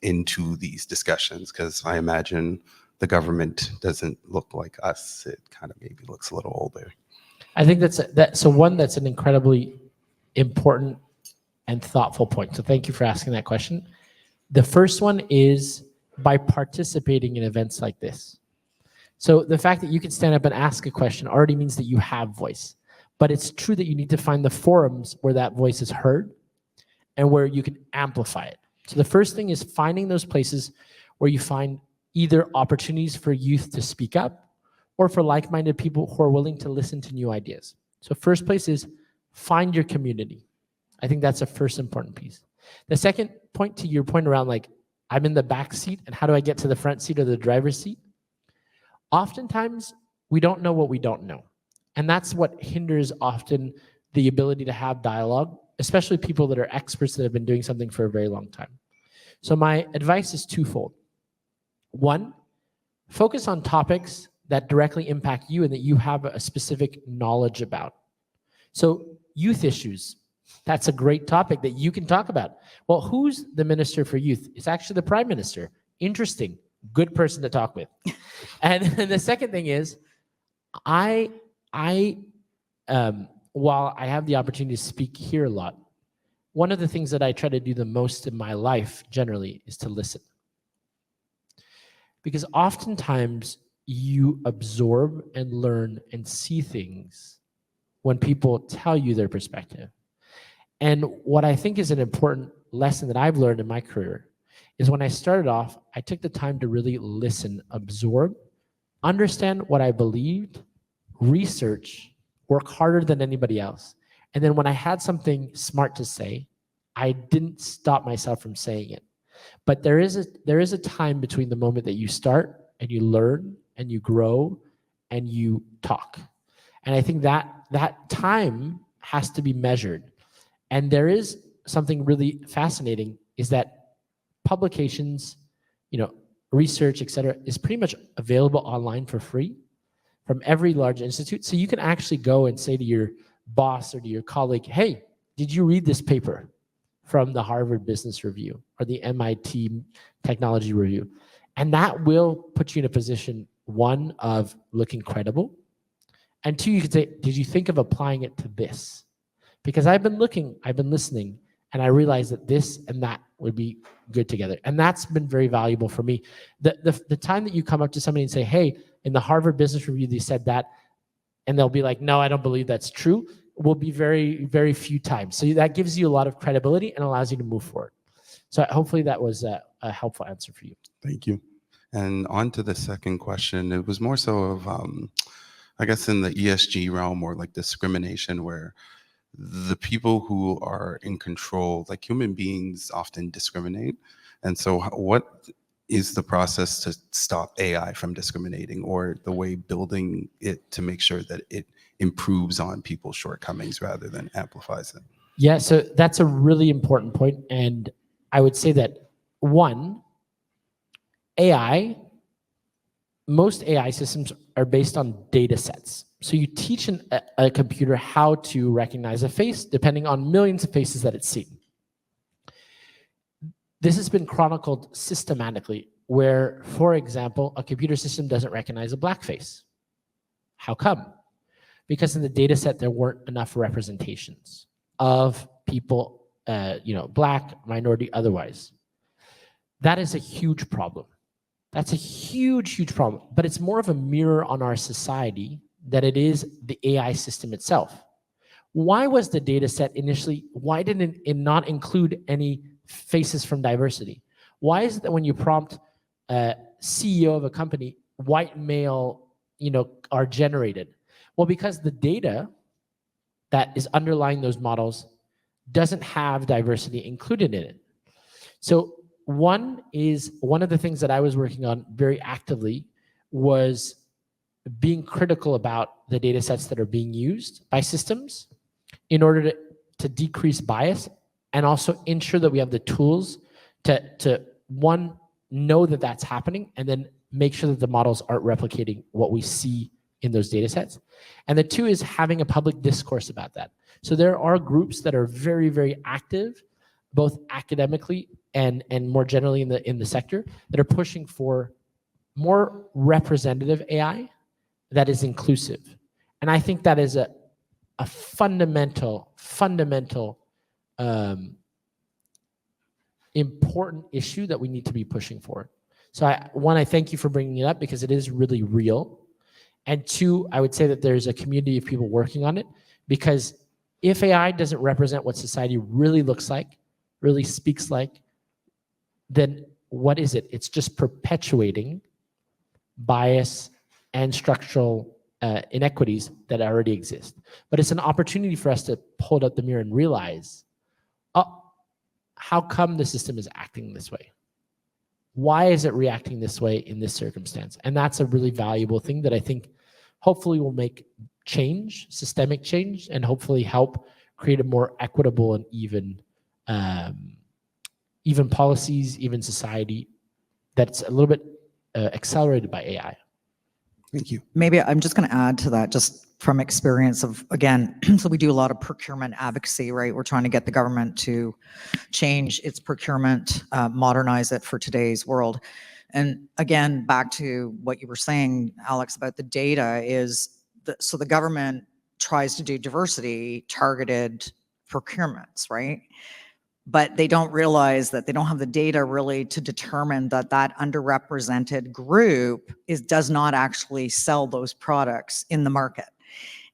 into these discussions? Because I imagine the government doesn't look like us. It kind of maybe looks a little older. I think that's an incredibly important and thoughtful point. So thank you for asking that question. The first one is by participating in events like this. So the fact that you can stand up and ask a question already means that you have voice. But it's true that you need to find the forums where that voice is heard and where you can amplify it. So the first thing is finding those places where you find either opportunities for youth to speak up or for like-minded people who are willing to listen to new ideas. So first place is find your community. I think that's a first important piece. The second point, to your point around like, I'm in the back seat and how do I get to the front seat or the driver's seat? Oftentimes, we don't know what we don't know. And that's what hinders often the ability to have dialogue, especially people that are experts that have been doing something for a very long time. So my advice is twofold. One, focus on topics that directly impact you and that you have a specific knowledge about. So youth issues, that's a great topic that you can talk about. Well, who's the Minister for Youth? It's actually the Prime Minister. Interesting. Good person to talk with. And the second thing is, while I have the opportunity to speak here a lot, one of the things that I try to do the most in my life generally is to listen. Because oftentimes you absorb and learn and see things when people tell you their perspective. And what I think is an important lesson that I've learned in my career is when I started off, I took the time to really listen, absorb, understand what I believed, research, work harder than anybody else. And then when I had something smart to say, I didn't stop myself from saying it. But there is a time between the moment that you start and you learn and you grow and you talk. And I think that time has to be measured. And there is something really fascinating is that publications, research, et cetera, is pretty much available online for free from every large institute. So you can actually go and say to your boss or to your colleague, hey, did you read this paper from the Harvard Business Review or the MIT Technology Review? And that will put you in a position, one, of looking credible. And two, you could say, did you think of applying it to this? Because I've been listening, and I realized that this and that would be good together. And that's been very valuable for me. The time that you come up to somebody and say, hey, in the Harvard Business Review, they said that, and they'll be like, no, I don't believe that's true, will be very, very few times. So that gives you a lot of credibility and allows you to move forward. So hopefully that was a helpful answer for you. Thank you. And on to the second question, it was more so of, I guess in the ESG realm or like discrimination, where the people who are in control, like human beings often discriminate. And so what is the process to stop AI from discriminating, or the way building it to make sure that it improves on people's shortcomings rather than amplifies them? Yeah, so that's a really important point. And I would say that one, most AI systems are based on data sets. So you teach a computer how to recognize a face depending on millions of faces that it's seen. This has been chronicled systematically where, for example, a computer system doesn't recognize a black face. How come? because in the data set there weren't enough representations of people, Black, minority, otherwise. That is a huge problem. That's a huge, huge problem. But it's more of a mirror on our society than it is the AI system itself. Why was the data set initially, why didn't it not include any faces from diversity? Why is it that when you prompt a CEO of a company, white male, are generated? Well, because the data that is underlying those models doesn't have diversity included in it. So one of the things that I was working on very actively was being critical about the data sets that are being used by systems in order to decrease bias and also ensure that we have the tools to one, know that that's happening, and then make sure that the models aren't replicating what we see in those data sets. And the two is having a public discourse about that. So there are groups that are very, very active, both academically and more generally in the sector, that are pushing for more representative AI that is inclusive. And I think that is a fundamental important issue that we need to be pushing for. So I thank you for bringing it up because it is really real. And two, I would say that there's a community of people working on it, because if AI doesn't represent what society really looks like, really speaks like, then what is it? It's just perpetuating bias and structural inequities that already exist. But it's an opportunity for us to hold up the mirror and realize, how come the system is acting this way? Why is it reacting this way in this circumstance? And that's a really valuable thing that I think hopefully will make change, systemic change, and hopefully help create a more equitable and even policies, even society that's a little bit accelerated by AI. Thank you. Maybe I'm just going to add to that, just from experience of, again, so we do a lot of procurement advocacy, right? We're trying to get the government to change its procurement, modernize it for today's world. And again, back to what you were saying, Alex, about the data is, so the government tries to do diversity targeted procurements, right? But they don't realize that they don't have the data really to determine that that underrepresented group does not actually sell those products in the market.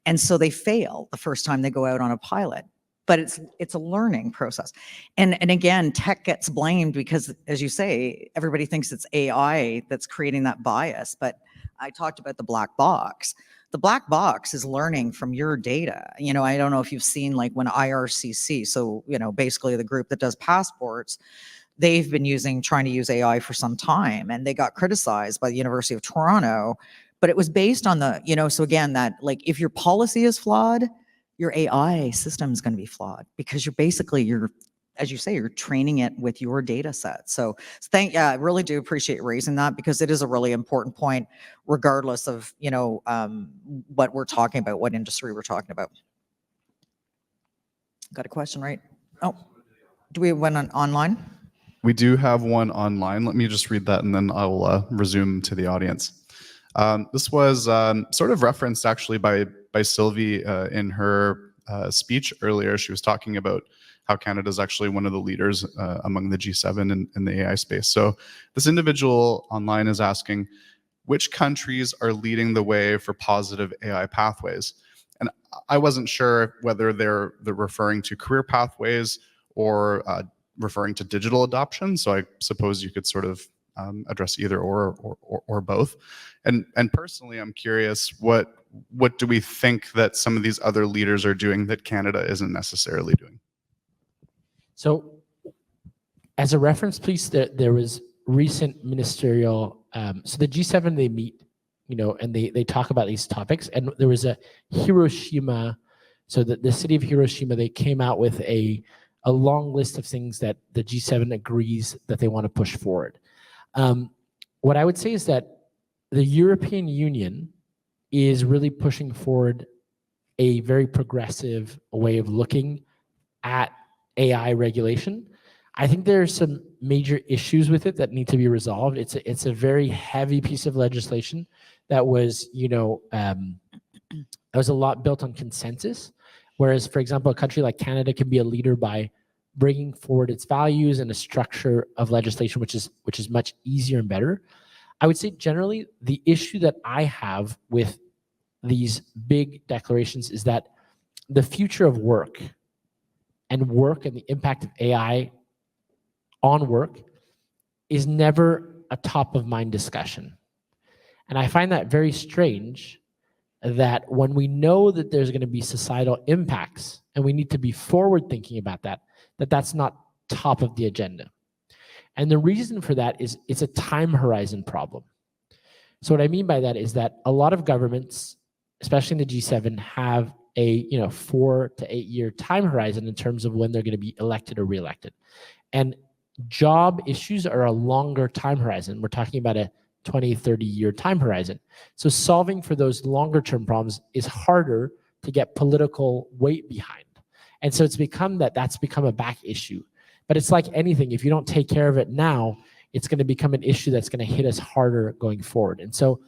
And so they fail the first time they go out on a pilot. But it's a learning process. And again, tech gets blamed because, as you say, everybody thinks it's AI that's creating that bias. But I talked about the black box. The black box is learning from your data. I don't know if you've seen, like, when IRCC, so, basically the group that does passports, they've been trying to use AI for some time, and they got criticized by the University of Toronto. But it was based on so again, that, like, if your policy is flawed, your AI system is going to be flawed, because you're, as you say, you're training it with your data set. So I really do appreciate raising that, because it is a really important point, regardless of, what we're talking about, what industry we're talking about. Got a question, right? Oh, do we have one online? We do have one online. Let me just read that, and then I'll resume to the audience. This was sort of referenced actually by Sylvie in her speech earlier. She was talking about how Canada is actually one of the leaders among the G7 in the AI space. So this individual online is asking, which countries are leading the way for positive AI pathways? And I wasn't sure whether they're referring to career pathways or referring to digital adoption. So I suppose you could sort of address either or both. And personally, I'm curious, what do we think that some of these other leaders are doing that Canada isn't necessarily doing? So as a reference, please, there was recent ministerial, so the G7, they meet, and they talk about these topics. And there was a Hiroshima, so the city of Hiroshima, they came out with a long list of things that the G7 agrees that they want to push forward. What I would say is that the European Union is really pushing forward a very progressive way of looking at AI regulation. I think there are some major issues with it that need to be resolved. It's a very heavy piece of legislation that was, It was a lot built on consensus. Whereas, for example, a country like Canada can be a leader by bringing forward its values and a structure of legislation, which is much easier and better. I would say generally the issue that I have with these big declarations is that the future of work and the impact of AI on work is never a top of mind discussion. And I find that very strange that when we know that there's going to be societal impacts and we need to be forward thinking about that, that's not top of the agenda. And the reason for that is it's a time horizon problem. So what I mean by that is that a lot of governments, especially in the G7, have a 4 to 8 year time horizon in terms of when they're going to be elected or reelected. And job issues are a longer time horizon. We're talking about a 20, 30 year time horizon. So solving for those longer term problems is harder to get political weight behind. And so it's become that's become a back issue. But it's like anything, if you don't take care of it now, it's going to become an issue that's going to hit us harder going forward. And so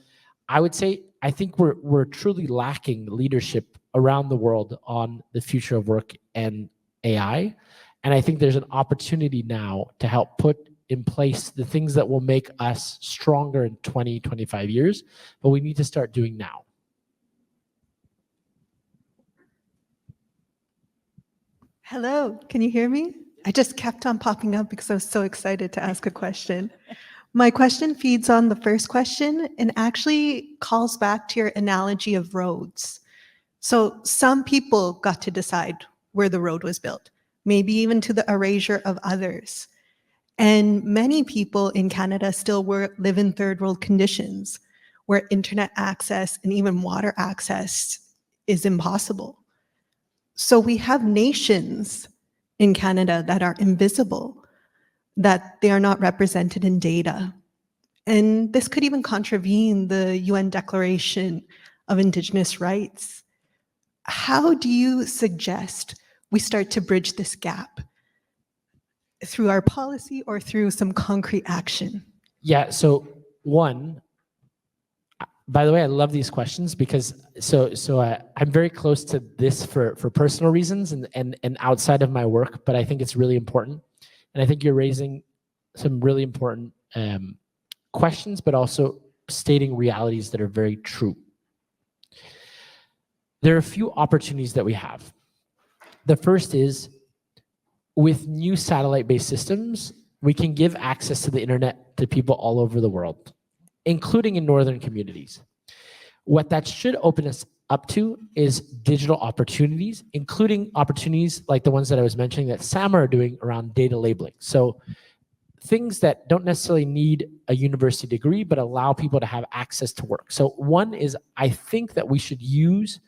I would say, I think we're truly lacking leadership around the world on the future of work and AI. And I think there's an opportunity now to help put in place the things that will make us stronger in 20, 25 years, but we need to start doing now. Hello, can you hear me? I just kept on popping up because I was so excited to ask a question. My question feeds on the first question and actually calls back to your analogy of roads. So some people got to decide where the road was built, maybe even to the erasure of others. And many people in Canada still live in third world conditions where internet access and even water access is impossible. So we have nations in Canada that are invisible, that they are not represented in data. And this could even contravene the UN Declaration of Indigenous Rights. How do you suggest we start to bridge this gap? Through our policy or through some concrete action? Yeah, so one, by the way, I love these questions because I'm very close to this for personal reasons and outside of my work, but I think it's really important. And I think you're raising some really important questions, but also stating realities that are very true. There are a few opportunities that we have. The first is, with new satellite-based systems, we can give access to the internet to people all over the world, including in northern communities. What that should open us up to is digital opportunities, including opportunities like the ones that I was mentioning that SAMR are doing around data labeling. So things that don't necessarily need a university degree, but allow people to have access to work. So one is, I think that we should use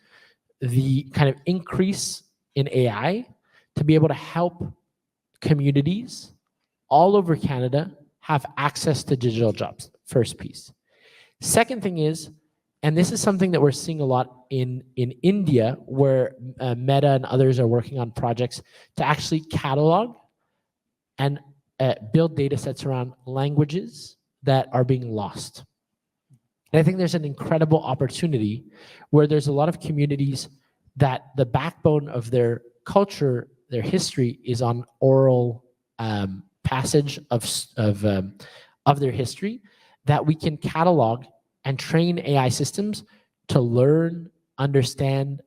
the kind of increase in AI to be able to help communities all over Canada have access to digital jobs, first piece. Second thing is, and this is something that we're seeing a lot in India, where Meta and others are working on projects to actually catalog and build data sets around languages that are being lost. And I think there's an incredible opportunity where there's a lot of communities that the backbone of their culture, their history is on oral passage of their history, that we can catalog and train AI systems to learn, understand,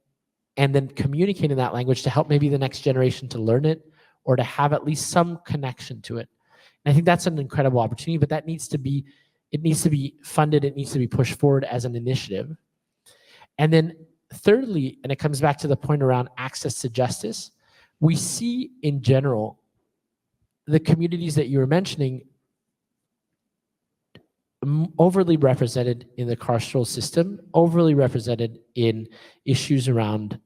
and then communicate in that language to help maybe the next generation to learn it or to have at least some connection to it. And I think that's an incredible opportunity, but that needs to be, it needs to be funded, it needs to be pushed forward as an initiative. And then thirdly, and it comes back to the point around access to justice, we see in general the communities that you were mentioning overly represented in the carceral system, overly represented in issues around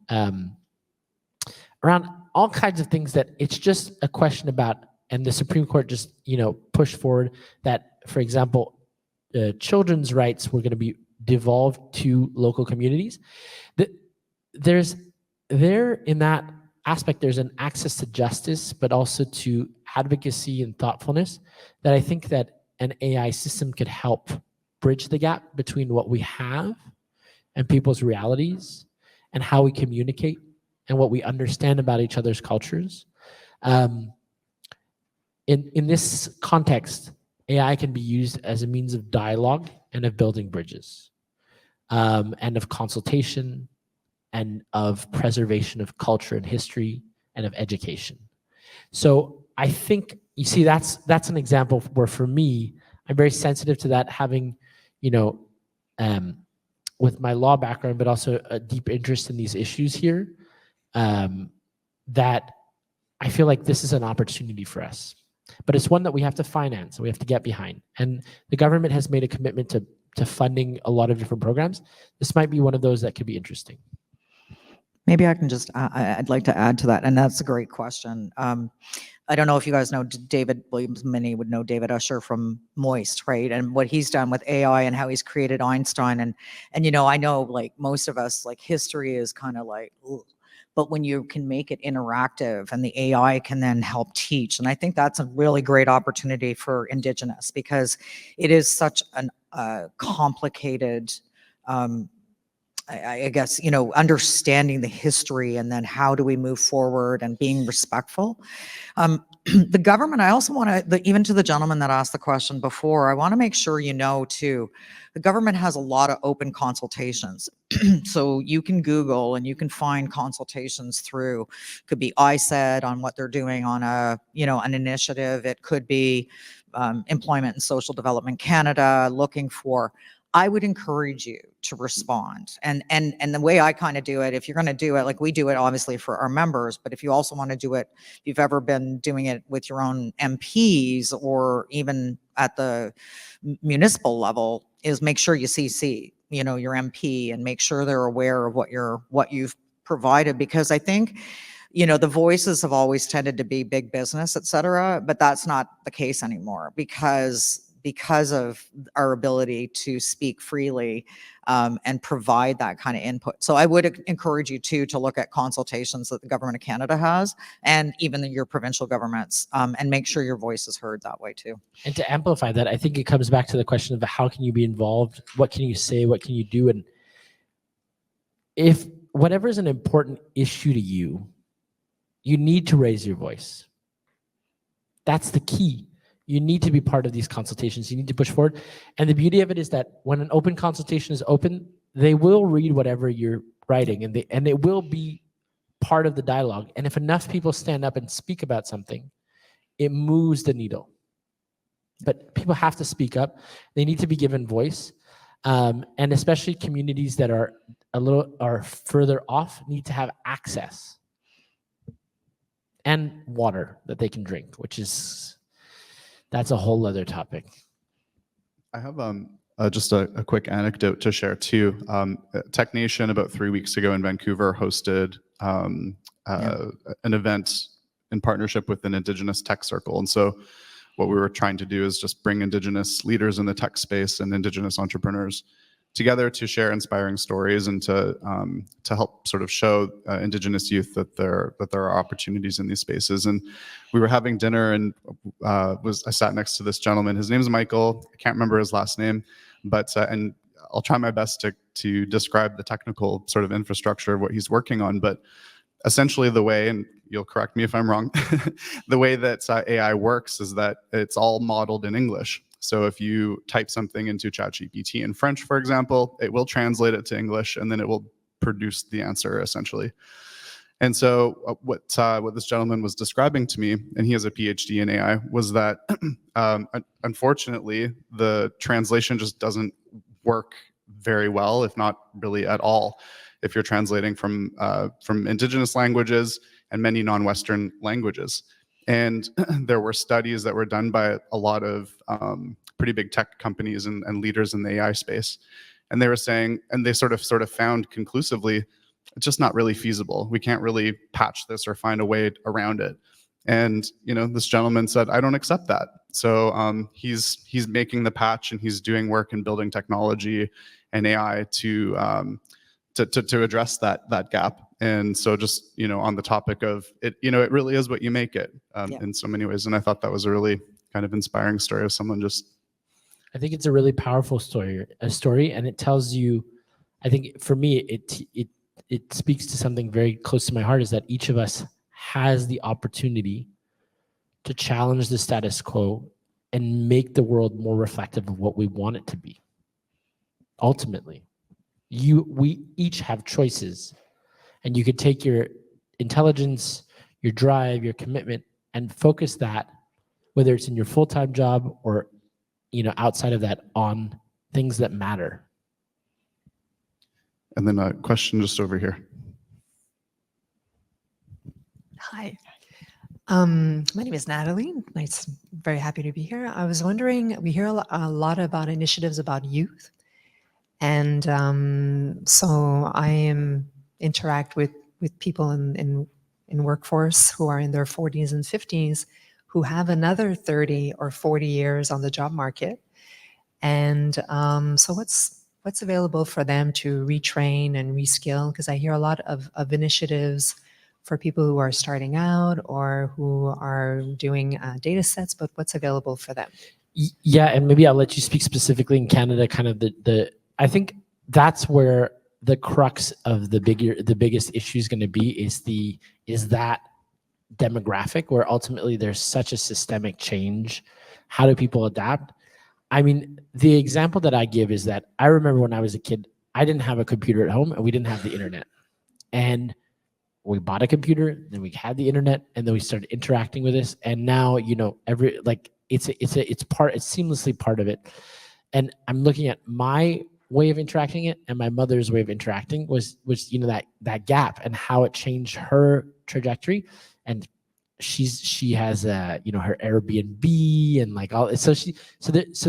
all kinds of things that it's just a question about, and the Supreme Court just pushed forward that, for example, children's rights were going to be devolved to local communities. In that aspect, there's an access to justice, but also to advocacy and thoughtfulness that I think that an AI system could help bridge the gap between what we have and people's realities, and how we communicate and what we understand about each other's cultures. In this context, AI can be used as a means of dialogue and of building bridges, and of consultation, and of preservation of culture and history, and of education. So I think, you see, that's an example where, for me, I'm very sensitive to that, having, with my law background, but also a deep interest in these issues here, that I feel like this is an opportunity for us. But it's one that we have to finance, we have to get behind. And the government has made a commitment to funding a lot of different programs. This might be one of those that could be interesting. Maybe I can just, I'd like to add to that, and that's a great question. I don't know if you guys know David Williams, many would know David Usher from Moist, right? And what he's done with AI and how he's created Einstein. And I know, like most of us, like history is kind of like, ugh. But when you can make it interactive and the AI can then help teach. And I think that's a really great opportunity for Indigenous, because it is such an complicated, I guess, understanding the history and then how do we move forward and being respectful. The government, I also want to, even to the gentleman that asked the question before, I want to make sure too, the government has a lot of open consultations. So you can Google and you can find consultations through, could be ISED on what they're doing on an initiative. It could be Employment and Social Development Canada looking for. I would encourage you to respond. And the way I kind of do it, if you're going to do it, like we do it obviously for our members, but if you also want to do it, if you've ever been doing it with your own MPs or even at the municipal level, is make sure you CC, your MP, and make sure they're aware of what you've provided. Because I think, the voices have always tended to be big business, et cetera, but that's not the case anymore, because of our ability to speak freely and provide that kind of input. So I would encourage you to look at consultations that the Government of Canada has, and even your provincial governments, and make sure your voice is heard that way too. And to amplify that, I think it comes back to the question of how can you be involved? What can you say? What can you do? And if whatever is an important issue to you, you need to raise your voice. That's the key. You need to be part of these consultations. You need to push forward. And the beauty of it is that when an open consultation is open, they will read whatever you're writing, and it will be part of the dialogue. And if enough people stand up and speak about something, it moves the needle. But people have to speak up. They need to be given voice. And especially communities that are further off need to have access and water that they can drink, that's a whole other topic. I have just a quick anecdote to share too. TECHNATION about 3 weeks ago in Vancouver hosted an event in partnership with an Indigenous tech circle. And so what we were trying to do is just bring Indigenous leaders in the tech space and Indigenous entrepreneurs together to share inspiring stories and to help sort of show Indigenous youth that there are opportunities in these spaces. And we were having dinner, and I sat next to this gentleman. His name is Michael. I can't remember his last name, but and I'll try my best to describe the technical sort of infrastructure of what he's working on. But essentially, the way, and you'll correct me if I'm wrong, the way that AI works is that it's all modeled in English. So if you type something into ChatGPT in French, for example, it will translate it to English, and then it will produce the answer essentially. And so what this gentleman was describing to me, and he has a PhD in AI, was that unfortunately the translation just doesn't work very well, if not really at all, if you're translating from Indigenous languages and many non-Western languages. And there were studies that were done by a lot of pretty big tech companies and leaders in the AI space. And they were saying, and they sort of found conclusively, it's just not really feasible. We can't really patch this or find a way around it. And this gentleman said, I don't accept that. So he's making the patch, and he's doing work in building technology and AI to address that gap. And so just, on the topic of it, it really is what you make it in so many ways. And I thought that was a really kind of inspiring story of someone just. I think it's a really powerful story, and it tells you, I think for me, it speaks to something very close to my heart, is that each of us has the opportunity to challenge the status quo and make the world more reflective of what we want it to be. Ultimately, we each have choices, and you could take your intelligence, your drive, your commitment, and focus that, whether it's in your full-time job or outside of that, on things that matter. And then a question just over here. Hi. My name is Natalie. Nice, very happy to be here. I was wondering, we hear a lot about initiatives about youth. And so I interact with people in workforce who are in their 40s and 50s who have another 30 or 40 years on the job market. And so what's available for them to retrain and reskill? Because I hear a lot of initiatives for people who are starting out or who are doing data sets, but what's available for them? Yeah, and maybe I'll let you speak specifically in Canada, kind of I think that's where the crux of the biggest issue is going to be, is that demographic, where ultimately there's such a systemic change. How do people adapt? I mean, the example that I give is that I remember when I was a kid, I didn't have a computer at home and we didn't have the internet. And we bought a computer, then we had the internet, and then we started interacting with this. And now, it's seamlessly part of it. And I'm looking at my way of interacting it and my mother's way of interacting was that gap, and how it changed her trajectory. And she has her Airbnb and like all, so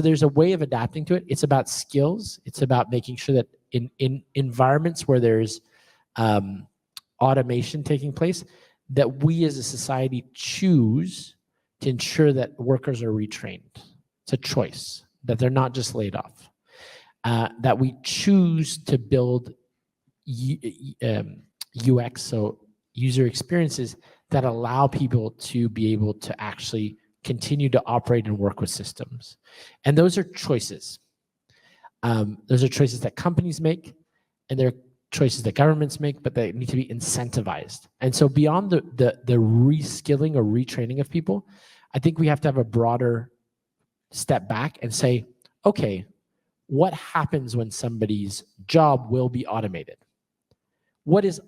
there's a way of adapting to it. It's about skills. It's about making sure that in environments where there's automation taking place, that we as a society choose to ensure that workers are retrained. It's a choice, that they're not just laid off. That we choose to build UX, so user experiences, that allow people to be able to actually continue to operate and work with systems. And those are choices. Those are choices that companies make, and they're choices that governments make, but they need to be incentivized. And so beyond the reskilling or retraining of people, I think we have to have a broader step back and say, okay, what happens when somebody's job will be automated? What is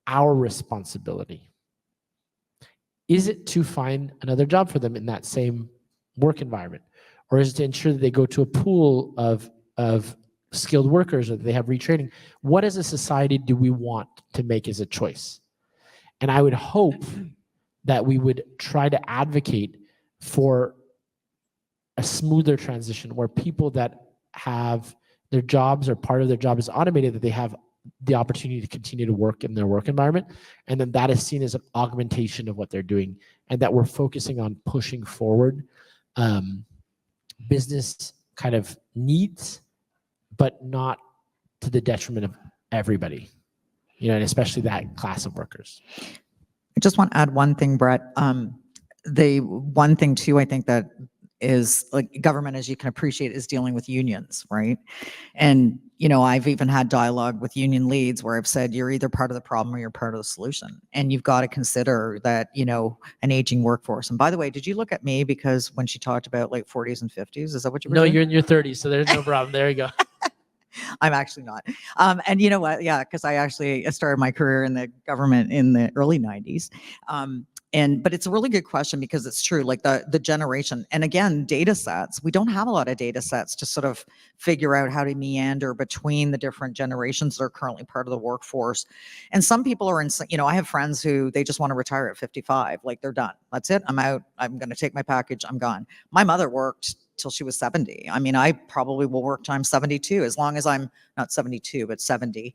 our responsibility? Is it to find another job for them in that same work environment? Or is it to ensure that they go to a pool of skilled workers, or that they have retraining? What as a society do we want to make as a choice? And I would hope that we would try to advocate for a smoother transition, where people that have their jobs or part of their job is automated, that they have the opportunity to continue to work in their work environment. And then that is seen as an augmentation of what they're doing, and that we're focusing on pushing forward business kind of needs, but not to the detriment of everybody, and especially that class of workers. I just want to add one thing, Brett. The one thing too, I think that is, like, government, as you can appreciate, is dealing with unions, right? And, I've even had dialogue with union leads where I've said, you're either part of the problem or you're part of the solution. And you've got to consider that, an aging workforce. And by the way, did you look at me because when she talked about like 40s and 50s, is that what you were No, doing? you're in your 30s, so there's no problem. There you go. I'm actually not. And you know what? Yeah, because I started my career in the government in the early 90s. But it's a really good question, because it's true, like the generation, and again, data sets, we don't have a lot of data sets to sort of figure out how to meander between the different generations that are currently part of the workforce. And some people are I have friends who, they just want to retire at 55, like they're done. That's it. I'm out. I'm going to take my package. I'm gone. My mother worked till she was 70. I mean, I probably will work till I'm 72, as long as I'm not 72, but 70.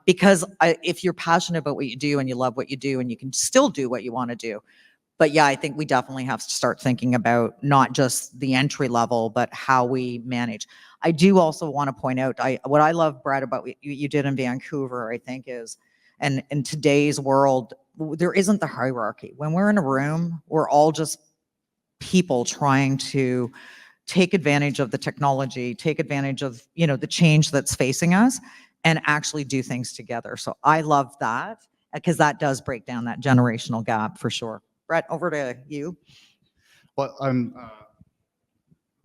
Because if you're passionate about what you do and you love what you do, and you can still do what you want to do. But yeah, I think we definitely have to start thinking about not just the entry level, but how we manage. I do also want to point out, what I love, Brad, about what you did in Vancouver, I think is, and in today's world, there isn't the hierarchy. When we're in a room, we're all just people trying to take advantage of the technology, take advantage of, the change that's facing us. and actually do things together. So I love that because that does break down that generational gap for sure. Brett, over to you. Well,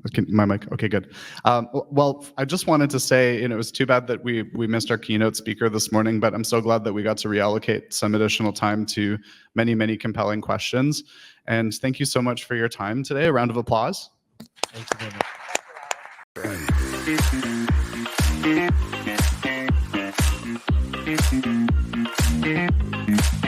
okay, my mic. Okay, good. Well, I just wanted to say, it was too bad that we missed our keynote speaker this morning, but I'm so glad that we got to reallocate some additional time to many, many compelling questions. And thank you so much for your time today. A round of applause. Thank you very much. Thank you.